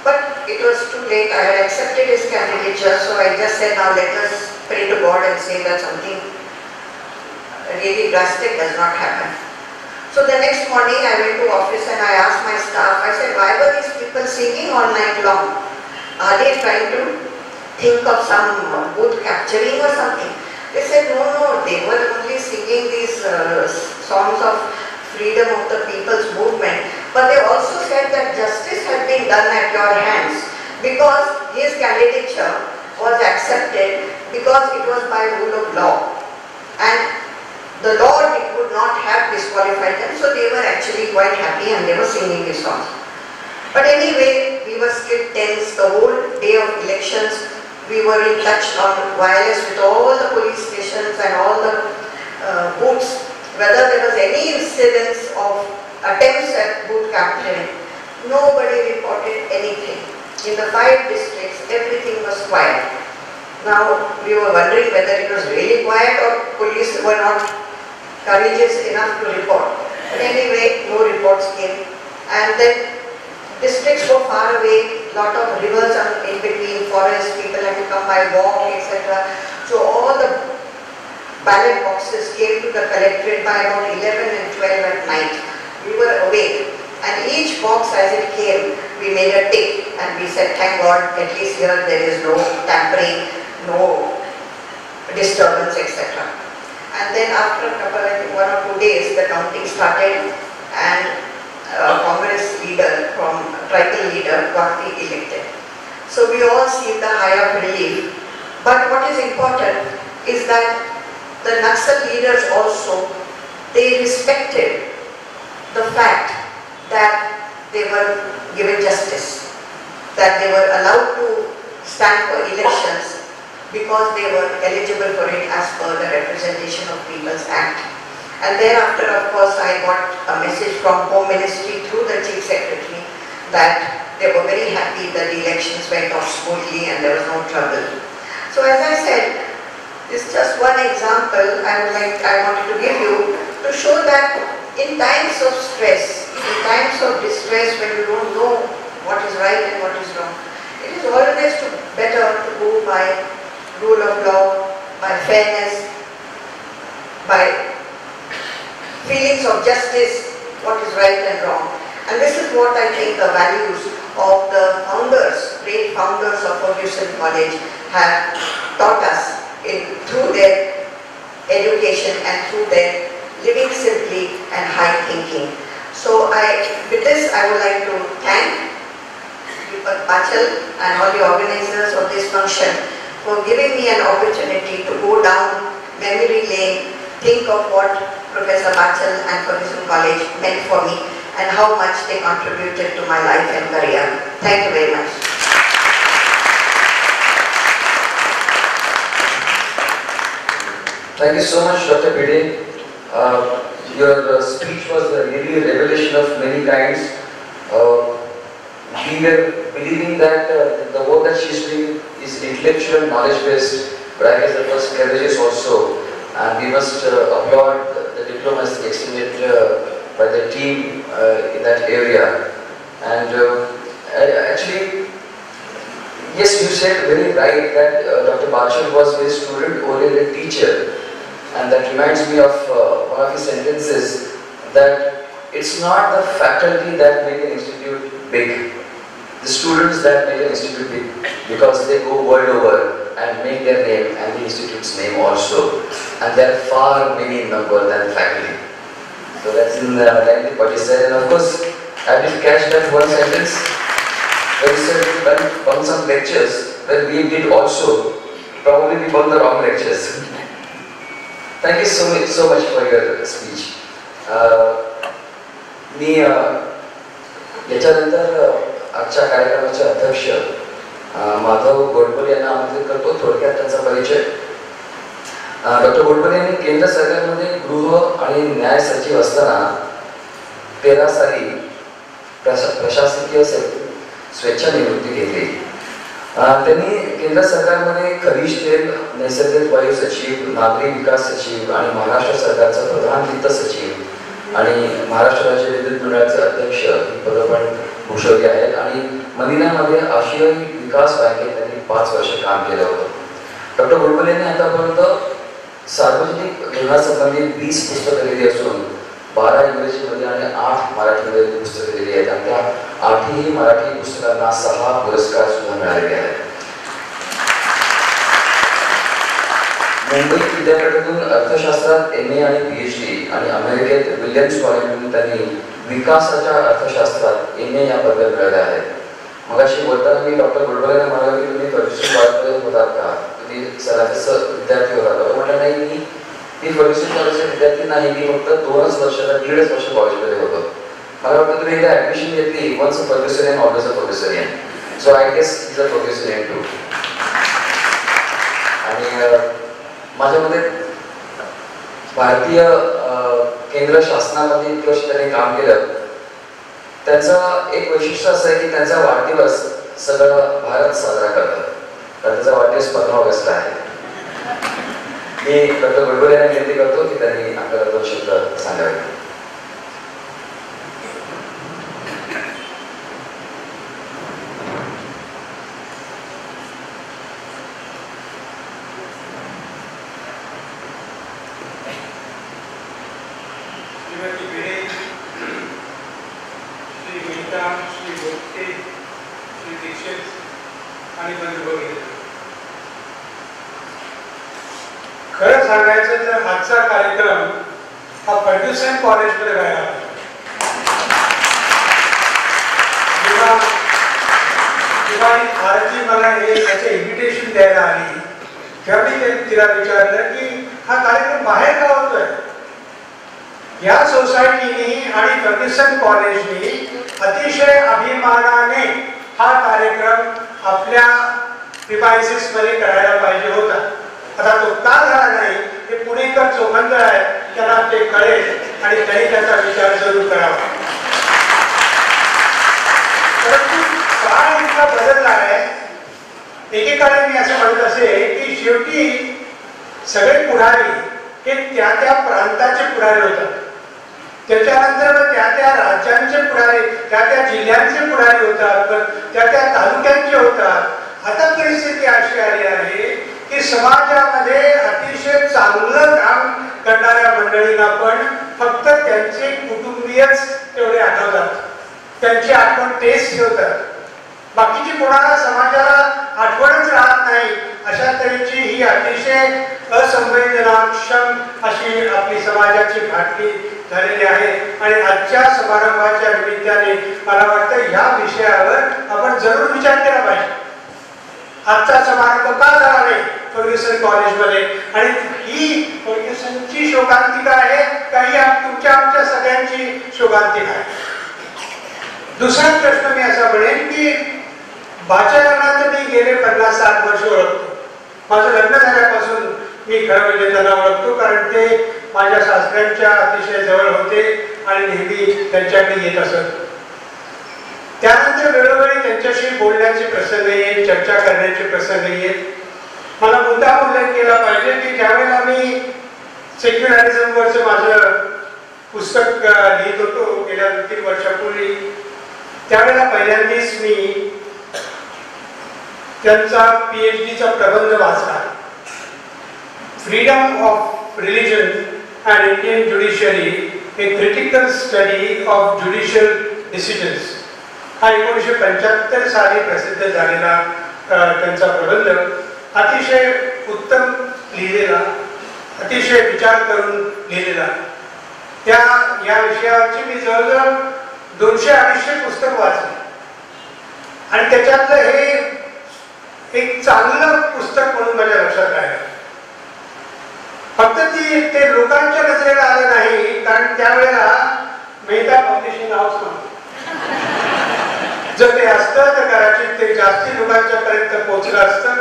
Speaker 4: But it was too late. I had accepted his candidature, so I just said, now let us pray to God and say that something really drastic does not happen. So the next morning I went to office and I asked my staff, I said, why were these people singing all night long? Are they trying to think of some booth capturing or something? They said, no, they were only singing these songs of freedom of the people's movement. But they also said that justice had been done at your hands because his candidature was accepted because it was by rule of law. And the law would not have disqualified them, so they were actually quite happy and they were singing these songs. But anyway, we were still tense the whole day of elections. We were in touch on wireless with all the police stations and all the booths. Whether there was any incidence of attempts at booth capturing, nobody reported anything. In the 5 districts, everything was quiet. Now, we were wondering whether it was really quiet or police were not courageous enough to report. But anyway, no reports came. And then districts were far away, lot of rivers are in between, forest, people had to come by walk, etc. So all the ballot boxes came to the collectorate by about 11 and 12 at night. We were awake, and each box as it came, we made a tick and we said, thank God, at least here there is no tampering, no disturbance, etc. And then after a couple of 1 or 2 days, the counting started and a Congress leader from tribal leader got elected. So we all seemed a high of relief. But what is important is that the Naxal leaders also, they respected the fact that they were given justice, that they were allowed to stand for elections because they were eligible for it as per the Representation of People's Act. And thereafter, of course, I got a message from Home Ministry through the Chief Secretary that they were very happy that the elections went off smoothly and there was no trouble. So as I said, this is just one example I wanted to give you to show that in times of stress, in times of distress when you don't know what is right and what is wrong, it is always better to go by rule of law, by fairness, by feelings of justice, what is right and wrong. And this is what I think the values of the founders, great founders of Fergusson College have taught us through their education and through their living simply and high thinking. So with this I would like to thank Deepak Bachal and all the organizers of this function for giving me an opportunity to go down memory lane, think of what Professor Bachal and Fergusson College meant for me and how much they contributed to my life and career. Thank you very much.
Speaker 1: Thank you so much, Dr. Bide. Your speech was a really revelation of many kinds. We were believing that the work that she's doing is intellectual, knowledge-based, but I guess that was courageous also. And we must applaud the diplomacy extended by the team in that area. And actually, yes, you said very right that Dr. Bachal was a very student-oriented teacher. And that reminds me of one of his sentences, that it's not the faculty that make an institute big, the students that make an institute big, because they go world over. and make their name and the institute's name also. And they are far many in number than the faculty. So that's in 1947. And of course, I did catch that one sentence where you said we bunked some lectures. Well, we did also. Probably we bunked the wrong lectures. Thank you so much for your speech. मी याच्यानंतर आजच्या कार्यक्रमाचे अध्यक्ष माधव गोडबोले यांना आमंत्रित करतो. थोडक्यात त्यांचा परिचय. डॉक्टर गोडबोले यांनी केंद्र सरकारमध्ये गृह आणि न्याय सचिव असताना 13 साली प्रशासकीय स्वेच्छानिवृत्ती घेतली. त्यांनी केंद्र सरकारमध्ये खनिज तेल, नैसर्गिक वायू सचिव, नागरी विकास सचिव आणि महाराष्ट्र सरकारचा प्रधान वित्त सचिव आणि महाराष्ट्र राज्य विद्युत मंडळाचे अध्यक्ष ही पदं पण भूषवली आहेत. आणि मदिनामध्ये आशियाई विकास बँकेत त्यांनी 5 वर्ष काम केलं होतं. डॉक्टर गोडबोले यांनी आतापर्यंत सार्वजनिक धोरणासंबंधी 20 पुस्तकं लिहिली असून 12 इंग्रजीमध्ये आणि 8 मराठीमध्ये पुस्तकं लिहिली आहेत. आणि त्या 8ही मराठी पुस्तकांना 6 पुरस्कार सुद्धा मिळालेले आहेत. मुंबई विद्यापीठातून अर्थशास्त्रात MA आणि PhD आणि अमेरिकेत विल्यम्स कॉलेजमधून त्यांनी विकासाच्या अर्थशास्त्रात MA या पदव्या मिळवल्या आहेत. मगाशी बोलताना मी डॉक्टर गोडबोलेंना म्हणालो की तुम्ही फर्ग्युसन कॉलेजमध्ये होतात का, तुम्ही सराफीचा विद्यार्थी होता. म्हटलं नाही, मी फर्ग्युसन कॉलेजचा विद्यार्थी नाही, मी फक्त 2 वर्ष 1.5 वर्ष कॉलेजमध्ये होतो. मला वाटतं तुम्ही एकदा ॲडमिशन घेतली, once a Fergussonian always a Fergussonian. So I guess is a Fergussonian too. आणि माझ्या मते भारतीय केंद्र शासनामध्ये इतकं वर्ष त्यांनी काम केलं. त्यांचं एक वैशिष्ट्य असं आहे की त्यांचा वाढदिवस सगळं भारत साजरा करतात, कारण त्याचा वाढदिवस 15 ऑगस्टला आहे. मी डॉक्टर गोडबोले यांना विनंती करतो की त्यांनी आपल्याला 2 शब्द सांगावे.
Speaker 5: खरं सांगायचं तर आजचा कार्यक्रम हा फर्ग्युसन कॉलेजमध्ये राहिला. आरती मला याचं इन्व्हिटेशन द्यायला आली तेव्हा मी तिला विचारलं की हा कार्यक्रम बाहेर का होतोय. या सोसायटीनी आणि फर्ग्युसन कॉलेजनी अतिशय अभिमानाने हा कार्यक्रम आपल्या प्रिमायसेस मध्ये करायला पाहिजे होता. आता तो का झाला नाही हे पुणेकर चोखंदळ आहे, त्यांना ते कळेल आणि त्यांनी त्याचा विचार जरूर करावा. परंतु काळ इतका बदलला आहे. एकेकाळी मी असं म्हणत असे की शेवटी सगळे पुढारी हे त्या प्रांताचे पुढारी होतात, त्याच्यानंतर त्या राज्यांचे पुढारी, त्या जिल्ह्यांचे पुढारी होतात, त्या तालुक्यांचे होतात. आता परिस्थिती अशी आली आहे की समाजामध्ये अतिशय चांगलं काम करणाऱ्या मंडळींना पण फक्त त्यांचे कुटुंबीयच तेवढे आठवतात, त्यांची आठवण तेच ठेवतात. बाकीची कोणाला समाजाला आठवणच राहत नाही. अशा तऱ्हेची ही अतिशय असंवेदनाक्षम अशी आपली समाजाची घाटणी झालेली आहे. आणि आजच्या समारंभाच्या निमित्ताने मला वाटतं ह्या विषयावर आपण जरूर विचार केला पाहिजे. आजचा समारंभ का झाला नाही फर्ग्युसन कॉलेजमध्ये, आणि ही फर्ग्युसनची शोकांतिका आहे काही तुमच्या आमच्या सगळ्यांची शोकांतिका आहे. दुसरा प्रश्न मी असा म्हणेन की वाचनाला तर मी गेले 50-60 वर्ष ओळखतो. माझं लग्न झाल्यापासून मी खरं म्हणजे त्यांना ओळखतो, कारण ते माझ्या सासऱ्यांच्या अतिशय जवळ होते आणि नेहमी त्यांच्याकडे येत असत. त्यानंतर वेळोवेळी त्यांच्याशी बोलण्याचे प्रसंग येत, चर्चा करण्याचे प्रसंग येत. मला मुद्दा उल्लेख केला पाहिजे की ज्यावेळेला मी सेक्युलरिझमवरचं माझं पुस्तक लिहित होतो गेल्या 2-3 वर्षापूर्वी, त्यावेळेला पहिल्यांदाच मी त्यांचा PhDचा प्रबंध वाचला, freedom of religion and Indian judiciary, a critical study of judicial decisions. हा 1975 साली प्रसिद्ध झालेला त्यांचा प्रबंध. अतिशय उत्तम लिहिलेला, अतिशय विचार करून लिहिलेला. या विषयावरची मी जवळजवळ 200-250 पुस्तक वाचली आणि त्याच्यातलं हे एक चांगलं पुस्तक म्हणून माझ्या लक्षात राहिलं. फक्त ते लोकांच्या नजरेला आलं नाही, कारण त्यावेळेला मेहता पब्लिशिंग हाऊस नव्हतं. जर ते असतं तर कदाचित ते जास्ती लोकांच्या पर्यंत पोहोचलं असतं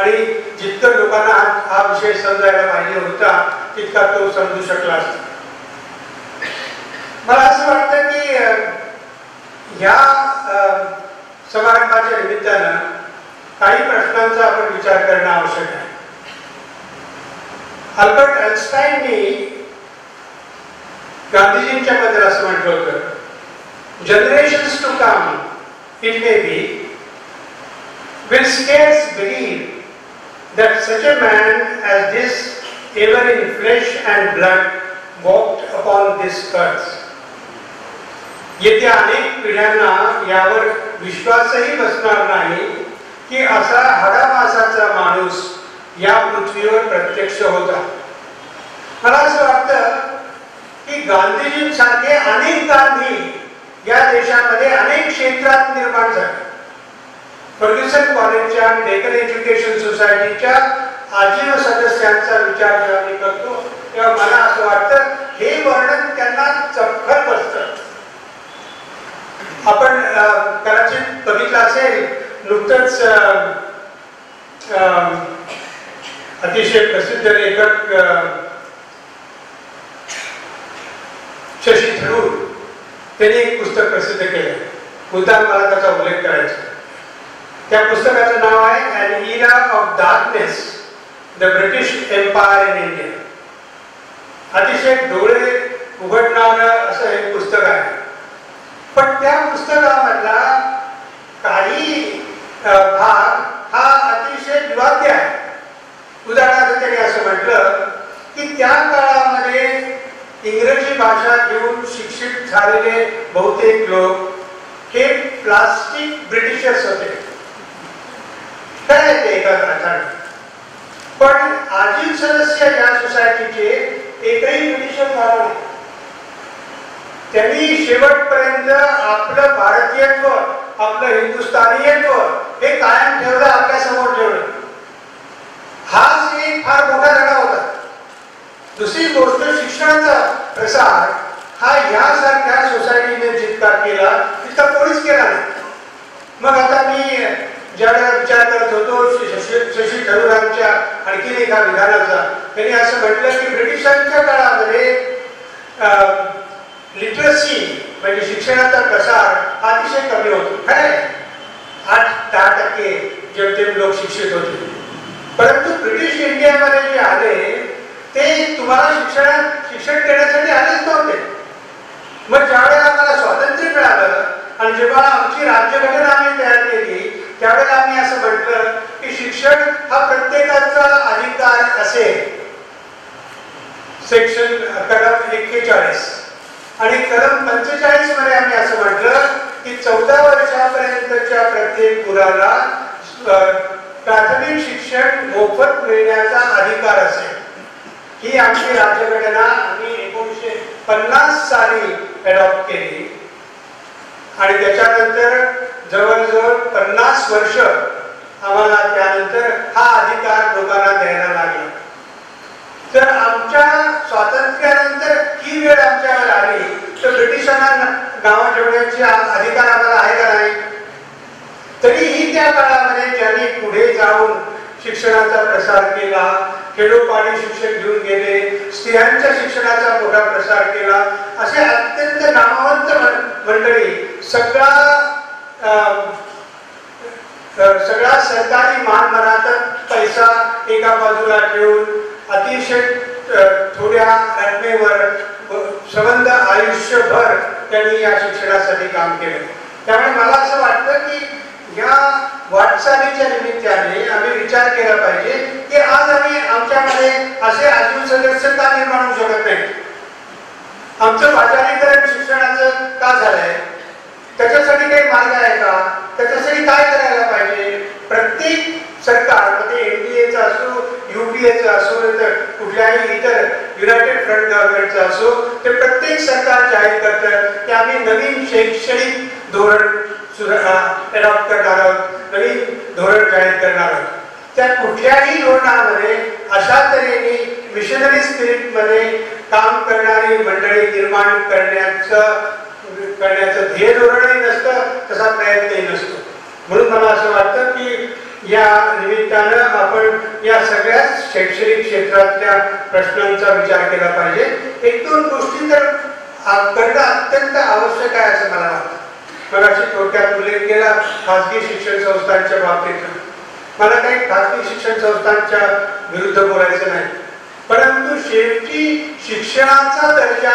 Speaker 5: आणि जितकं लोकांना हा विषय समजायला पाहिजे होता तितका तो समजू शकला असता. मला असं वाटतं की या समारंभाच्या निमित्तानं काही प्रश्नांचा आपण विचार करणं आवश्यक आहे. अल्बर्ट आइन्स्टाईननी गांधीजींच्या बद्दल असं म्हटलं होतं, generations to come it may be will scarce believe that such a man as this ever in flesh and blood walked upon this earth. येत्या अनेक पिढ्यांना यावर विश्वासही बसणार नाही की असा हाडामासाचा माणूस या पृथ्वीवर प्रत्यक्ष होता. मला असं वाटतं की गांधीजींसारखे अनेक गांधी या देशामध्ये अनेक क्षेत्रात निर्माण झाले. फर्ग्युसन कॉलेजच्या डेक्कन एज्युकेशन सोसायटीच्या आजीव सदस्यांचा विचार जेव्हा मी करतो तेव्हा मला असं वाटतं हे वर्णन त्यांना चपखल बसतं. आपण कदाचित बघितलं असेल, नुकतंच अतिशय प्रसिद्ध लेखक शशी थरूर त्यांनी एक पुस्तक प्रसिद्ध केलं. मुद्दाम मला त्याचा उल्लेख करायचा. त्या पुस्तकाचं नाव आहे An Era of Darkness, The British Empire in India. अतिशय डोळे उघडणारं असं हे पुस्तक आहे. पण त्या पुस्तकामधला काही भाग हा अतिशय विवाद्य आहे. उदाहरणार्थ त्यांनी असं म्हटलं की त्या काळामध्ये इंग्रजी भाषा घेऊन शिक्षित झालेले बहुतेक लोक हे प्लास्टिक ब्रिटिशर्स होते. काय ते एका अर्थाने. पण आजीव सदस्य या सोसायटीचे एकही ब्रिटिशर झाला नाही. त्यांनी शेवटपर्यंत आपलं भारतीयत्व, आपलं हिंदुस्थानीयत्व हे कायम ठेवलं, आपल्या समोर ठेवलं. हाच एक फार मोठा धडा होता. दुसरी गोष्ट, शिक्षणाचा प्रसार हा यासारख्या सोसायटीने जितका केला तितका कोणीच केला नाही. मग आता मी ज्यावेळेला विचार करत होतो शशी थरूरांच्या आणखीन एका विधानाचा, त्यांनी असं म्हटलं की ब्रिटिशांच्या काळामध्ये लिटरसी म्हणजे शिक्षणाचा प्रसार अतिशय कमी होतो. खरं 8-10% जेमतेम लोक शिक्षित होते. परंतु ब्रिटिश इंडियामध्ये जे आले ते तुम्हाला शिक्षण देण्यासाठी आलेच नव्हते. मग ज्यावेळेला आम्हाला स्वातंत्र्य मिळालं आणि जेव्हा आमची राज्यघटना आम्ही तयार केली त्यावेळेला आम्ही असं म्हटलं की शिक्षण हा प्रत्येकाचा अधिकार असेल. सेक्शन कलम 41 आणि कलम 45 मध्ये आम्ही असं म्हटलं की 14 वर्षापर्यंतच्या प्रत्येक मुलाला प्राथमिक शिक्षण मोफत मिळण्याचा अधिकार असेल. ही आमची राज्यघटना आम्ही 1950 साली अडॉप्ट केली आणि त्याच्यानंतर जवळजवळ 50 वर्ष आम्हाला त्यानंतर हा अधिकार लोकांना द्यायला लागला. तर आमच्या स्वातंत्र्यानंतर ही वेळ आमच्यावर आली तर ब्रिटिशांना गावात ठेवण्याचे अधिकार आम्हाला आहे का नाही? तरीही त्या काळामध्ये ज्यांनी पुढे जाऊन शिक्षणाचा प्रसार केला, खेडोपाडी शिक्षण घेऊन गेले, स्त्रियांच्या शिक्षणाचा मोठा प्रसार केला, असे अत्यंत नामवंत मंडळी सगळा सरकारी मानमरातब पैसा एका बाजूला ठेवून अतिशय थोड्या रकमेवर संबंध आयुष्यभर त्यांनी या शिक्षणासाठी काम केलं. त्यामुळे मला असं वाटतं की या वाटचालीच्या निमित्ताने आम्ही विचार केला पाहिजे की आज आम्ही आमच्यामध्ये असे आजीव सदस्य का निर्माण होऊ शकत नाही. आमचं बाजारीकरण शिक्षणाचं का झालंय? त्याच्यासाठी काही मार्ग आहे का? त्याच्यासाठी काय करायला पाहिजे? प्रत्येक सरकार म्हणजे एनडीए एनडीएचं असो, UPAचं असो, तर कुठल्याही इतर युनायटेड फ्रंट गव्हर्नमेंटचं असो, ते प्रत्येक सरकार जाहीर करतं की आम्ही नवीन शैक्षणिक धोरण अडॉप्ट करणार आहोत, नवीन धोरण जाहीर करणार आहोत. त्या कुठल्याही धोरणामध्ये अशा तऱ्हेने मिशनरी स्पिरिटमध्ये काम करणारी मंडळी निर्माण करण्याचं ध्येय धोरणही नसतं, तसा प्रयत्नही नसतो. म्हणून मला असं वाटतं की या निमित्तानं आपण या सगळ्या शैक्षणिक क्षेत्रातल्या प्रश्नांचा विचार केला पाहिजे. एक दोन गोष्टी तर करणं अत्यंत आवश्यक आहे असं मला वाटतं. मगाशी थोडक्यात उल्लेख केला खाजगी शिक्षण संस्थांच्या बाबतीत. मला काही खाजगी शिक्षण संस्थांच्या विरुद्ध बोलायचं नाही, परंतु शेवटी शिक्षणाचा दर्जा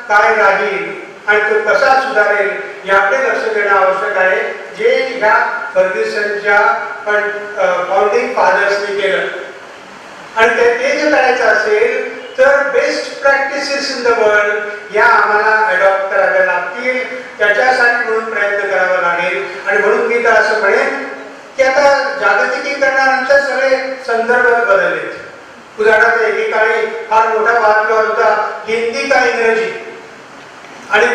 Speaker 5: काय राहील आणि तो कसा सुधारेल याकडे लक्ष देणं आवश्यक आहे, जे ह्या फर्ग्युसनच्या फाउंडिंग फादर्सनी केलं. आणि ते जे करायचं असेल तर best practices in the world या आम्हाला अडॉप्ट कराव्या लागतील. त्याच्यासाठी म्हणून प्रयत्न करावा लागेल. आणि म्हणून मी तर असं म्हणेन की आता जागतिकीकरणानंतर सगळे संदर्भ बदललेत. उदाहरणार्थ एकेकाळी फार मोठा वादविवाद होता हिंदी का इंग्रजी, आणि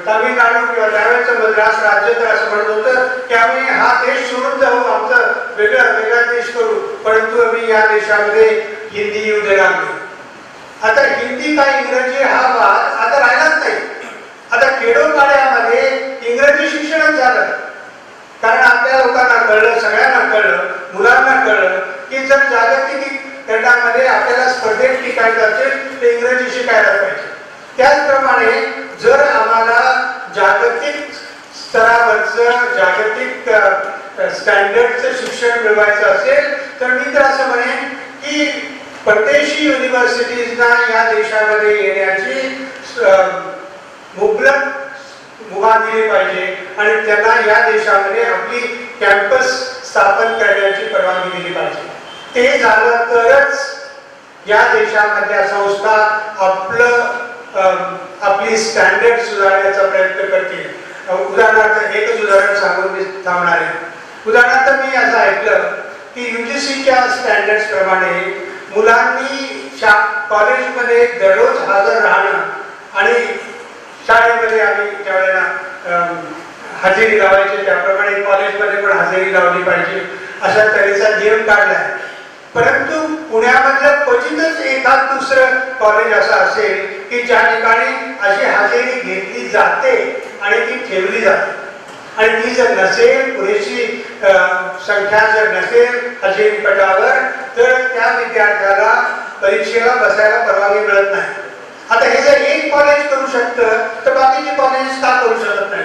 Speaker 5: तामिळनाडू किंवा त्यावेळेचं मद्रास राज्य तर असं म्हणत होतं की आम्ही हा देश सोडून जाऊ, आमचं वेगळा देश करू, परंतु आम्ही या देशामध्ये हिंदी येऊ देणार नाही. आता हिंदी का इंग्रजी हा वाद आता राहिलाच नाही. आता खेडोपाड्यामध्ये इंग्रजी शिक्षणच झालं, कारण आपल्या लोकांना कळलं, सगळ्यांना कळलं, मुलांना कळलं की जर जागतिकीकरणामध्ये आपल्याला स्पर्धेत टिकायचं असेल तर इंग्रजी शिकायला पाहिजे. त्याचप्रमाणे जर आम्हाला जागतिक स्तरावरचं जागतिक स्टँडर्डचं शिक्षण मिळवायचं असेल तर मी तर असं म्हणेन की परदेशी युनिव्हर्सिटीजना या देशामध्ये येण्याची मुबलक मुभा दिली पाहिजे आणि त्यांना या देशामध्ये आपली कॅम्पस स्थापन करण्याची परवानगी दिली पाहिजे. ते झालं तरच या देशामधल्या संस्था आपली स्टँडर्ड सुधारण्याचा प्रयत्न करतील. उदाहरणार्थ एकच उदाहरण सांगून मी थांबणार आहे. उदाहरणार्थ मी असं ऐकलं की UGCच्या स्टँडर्ड्स प्रमाणे मुलांनी कॉलेजमध्ये दररोज हजर राहणं आणि शाळेमध्ये आम्ही ज्यावेळेला हजेरी लावायची त्याप्रमाणे कॉलेजमध्ये पण हजेरी लावली पाहिजे अशा तऱ्हेचा नियम काढलाय. परंतु पुण्यामधलं क्वचितच एखाद दुसरं कॉलेज असं असेल की ज्या ठिकाणी अशी हजेरी घेतली जाते आणि ती ठेवली जाते. आणि ती जर नसेल, पुरेशी संख्या जर नसेल हजेरी पटावर, तर त्या विद्यार्थ्याला परीक्षेला बसायला परवानगी मिळत नाही. आता हे जर एक कॉलेज करू शकतं तर बाकीचे कॉलेज का करू शकत नाही?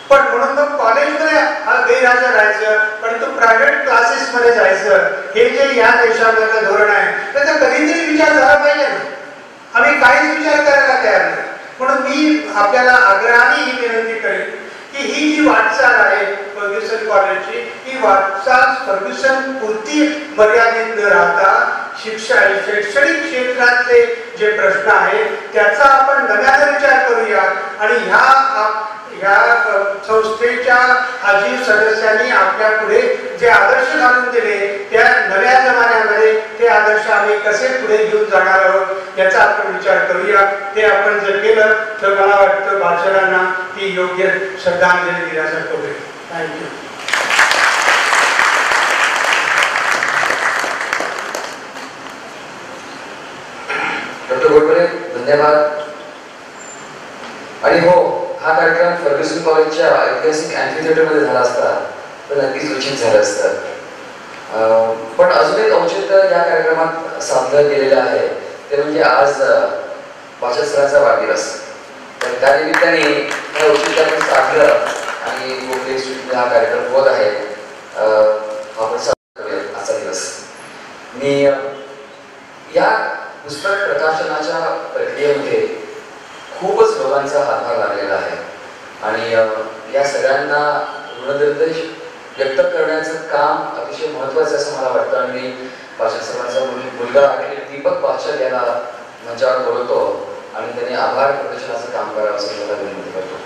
Speaker 5: पण म्हणून मग कॉलेजमध्ये गैरहजर राहायचं, परंतु प्रायव्हेट क्लासेसमध्ये जायचं, हे जे या देशामधलं धोरण आहे त्याचा कधीतरी विचार झाला पाहिजे ना. आम्ही काहीच विचार करायला तयार नाही. म्हणून मी आपल्याला आग्रहाने ही विनंती करेन की ही जी वाटचाल आहे फर्ग्युसन कॉलेजची, ही वाटचाल फर्ग्युसन पुरती मर्यादित न राहता शैक्षणिक क्षेत्रातले जे प्रश्न आहेत त्याचा आपण नव्याने विचार करूया. आणि ह्या संस्थेच्या आजीव सदस्यांनी आपल्या पुढे जे आदर्श घालून दिले त्या नव्या जमान्यामध्ये ते आदर्श आम्ही कसे पुढे घेऊन जाणार आहोत याचा आपण विचार करूया. ते आपण जर केलं तर मला वाटतं भाषणांना ती योग्य श्रद्धांजली दिल्यासारखं होईल. थँक्यू.
Speaker 1: डॉक्टर गोडबोले धन्यवाद. आणि हो, हा कार्यक्रम फर्ग्युसन कॉलेजच्या ऐतिहासिक अँफिथिएटरमध्ये झाला असता तर नक्कीच उचित झालं असतं. पण अजून एक औचित्य या कार्यक्रमात साधलं गेलेलं आहे ते म्हणजे आज भाषण सरांचा वाढदिवस. तर त्या निमित्ताने हे औचित्य आपण साधलं आणि गोखले हा कार्यक्रम होत आहे. आपण साजरा आजचा दिवस. मी या पुस्तक प्रकाशनाच्या प्रक्रियेमध्ये खूपच लोकांचा हातभार लागलेला आहे आणि या सगळ्यांना ऋणनिर्देश व्यक्त करण्याचं काम अतिशय महत्त्वाचं असं मला वाटतं. आणि मी भाषण सर्वांचा मुलगा दीपक पाचल याला मंचावर बोलवतो आणि त्यांनी आभार प्रदर्शनाचं काम करावं असं मला विनंती करतो.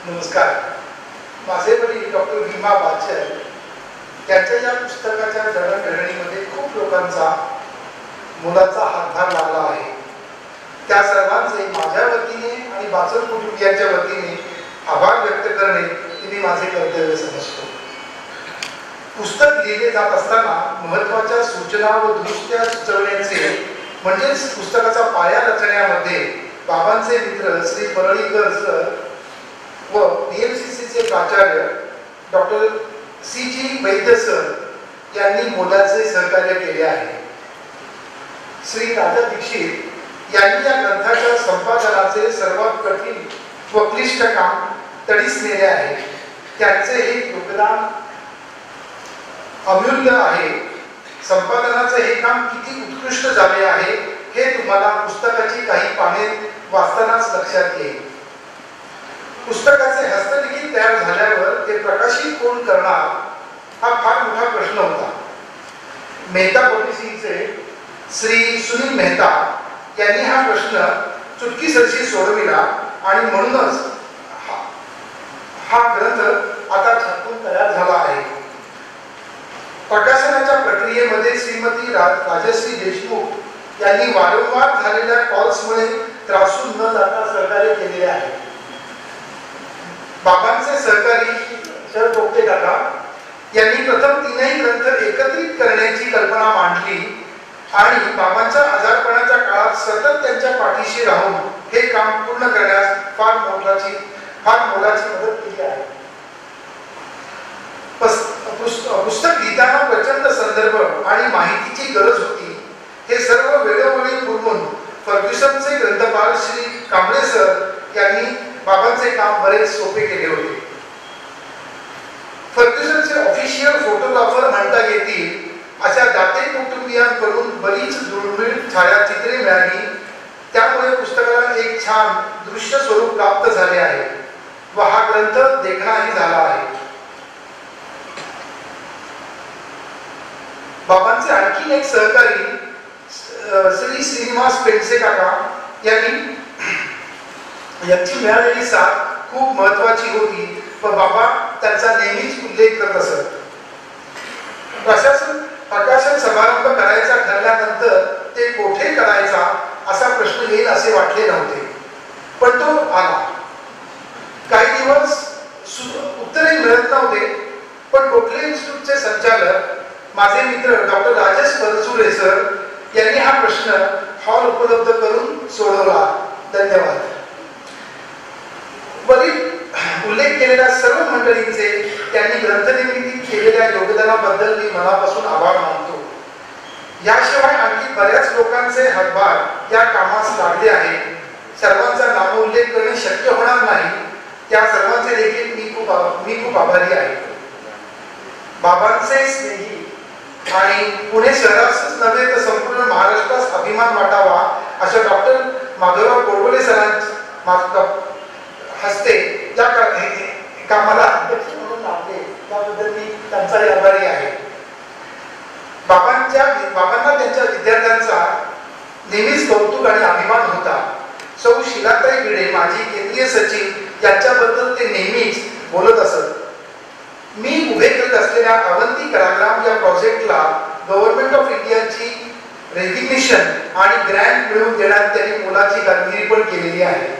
Speaker 3: नमस्कार. माझे वडील डॉक्टर भीमा बाचल त्यांच्या या पुस्तकाच्या जडणघडणीमध्ये खूप लोकांचा मुलाचा हातभार लागला आहे. त्या सर्वांचे माझ्या वतीने आणि बाचल कुटुंबियांच्या वतीने आभार व्यक्त करणे हे मी माझे कर्तव्य समजतो. पुस्तक लिहिले जात असताना महत्वाच्या सूचना व दुरुस्त्या सुचवण्याचे म्हणजेच पुस्तकाचा पाया रचण्यामध्ये बाबांचे मित्र श्री परळीकर सर व BMCCचे प्राचार्य डॉक्टर CG वैद्य सर यांनी मोलाचे सहकार्य केले आहे. श्री राजा दीक्षित यांनी या ग्रंथाच्या संपादनाचे सर्वात कठीण व क्लिष्ट काम तडीस नेले आहे. त्यांचे हे योगदान अमूल्य आहे. संपादनाचे हे काम किती उत्कृष्ट झाले आहे हे तुम्हाला पुस्तकाची काही पाने वाचतानाच लक्षात येईल. पुस्तकाचे हस्तलिखित तयार झाल्यावर ते प्रकाशित कोण करणार हा फार मोठा प्रश्न होता. मेहता पब्लिशिंगचे श्री सुनील मेहता यांनी हा प्रश्न चुटकीसरशी सोडविला आणि म्हणूनच हा ग्रंथ आता छापून तयार झाला आहे. प्रकाशनाच्या प्रक्रियेमध्ये श्रीमती राजश्री देशमुख यांनी वारंवार झालेल्या कॉल्समुळे त्रासून न जाता सहकार्य केलेले आहे. बाबांचे सहकारी शरद पोपटे काका यांनी प्रथम तीनही ग्रंथ एकत्रित करण्याची कल्पना मांडली आणि बाबांच्या आजारपणाच्या काळात सतत त्यांच्या पाठीशी राहून हे काम पूर्ण करण्यास फार मोलाची मदत केली आहे. पुस्तक लिहिताना प्रचंड संदर्भ आणि माहितीची गरज होती. हे सर्व वेळोवेळी पुरवून फर्ग्युसनचे ग्रंथपाल श्री कांबळे सर यांनी बाबांचे काम बरेच सोपे केले होते. फर्ग्युसनचे ऑफिशियल फोटोग्राफर म्हणता येतील अशा दाते कुटुंबियांकडून बरीच दुर्मिळ छायाचित्रे मिळाली. त्यामुळे पुस्तकाला एक छान दृश्य स्वरूप प्राप्त झाले आहे व हा ग्रंथ देखणाही झाला आहे. बाबांचे आणखी एक सहकारी श्री श्रीनिवास पेंडसे काका यांची मिळालेली साथ खूप महत्वाची होती व बाबा त्यांचा नेहमीच उल्लेख करत असत. प्रकाशन समारंभ करायचा ठरल्यानंतर ते कोठे करायचा असा प्रश्न येईल असे वाटले नव्हते, पण तो आला. काही दिवस उत्तरही मिळत नव्हते, पण गोखले इन्स्टिट्यूटचे संचालक माझे मित्र डॉक्टर राजेश परचुरे सर यांनी हा प्रश्न हॉल उपलब्ध करून सोडवला. धन्यवाद. वरील उल्लेख केलेल्या सर्व मंडळींचे त्यांनी ग्रंथनिर्मितीत केलेल्या योगदानाबद्दल मी मनापासून आभार मानतो. याशिवाय आणखी बऱ्याच लोकांचे हातभार या कामास लागले आहेत. सर्वांचा नामोल्लेख करणे शक्य होणार नाही. त्या सर्वांचे देखील मी खूप आभारी आहे. बाबांचे स्नेही आणि पुणे शहरातच नव्हे तर संपूर्ण महाराष्ट्रास अभिमान वाटावा अशा डॉक्टर माधवराव कोडबोले सरांच्या हस्ते या कामाला अध्यक्ष म्हणून लाभले, त्याबद्दल मी त्यांचाही आभारी आहे. बाबांना त्यांच्या विद्यार्थ्यांचा नेहमीच कौतुक आणि अभिमान होता. सौ शिलाताई भिडे माजी केंद्रीय सचिव यांच्याबद्दल ते नेहमीच बोलत असत. मी उभे करत असलेल्या अवंती कराग्राम या प्रोजेक्टला गव्हर्नमेंट ऑफ इंडियाची रेकग्निशन आणि ग्रँट मिळवून देण्यात त्यांनी मोलाची कामगिरी पण केलेली आहे.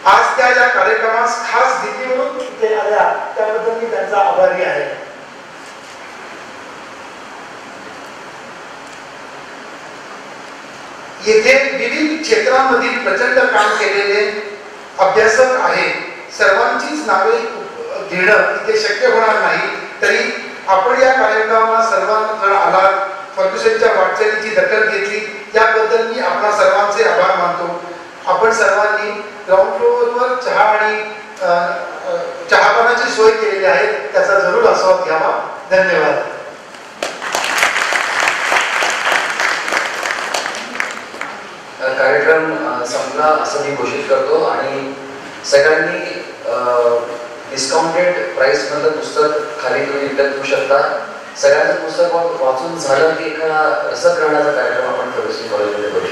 Speaker 3: आज त्या या कार्यक्रमास खास दिल्ली म्हणून इथे आल्या, त्याबद्दल मी त्यांचा आभारी आहे. येथे विविध क्षेत्रांमधील प्रचंड काम केलेले अभ्यासक आहेत. सर्वांचीच नावे घेणं इथे शक्य होणार नाही, तरी आपण या कार्यक्रमाला सर्वजण आलात, फर्ग्युसनच्या वाटचालीची दखल घेतली, याबद्दल मी आपणा सर्वांचे आभार मानतो. आपण सर्वांनी ग्राउंड फ्लोअरवर चहा आणि चहापानाची सोय केलेली आहे, त्याचा जरूर आस्वाद घ्यावा. धन्यवाद.
Speaker 1: कार्यक्रम संपला असं मी घोषित करतो आणि सगळ्यांनी डिस्काउंटेड प्राइस मधलं पुस्तक खाली तुम्ही विकत घेऊ शकता. सगळ्यांचं पुस्तक वाचून झालं की एका रसग्रहणाचा कार्यक्रम आपण फर्ग्युसन कॉलेजमध्ये करू.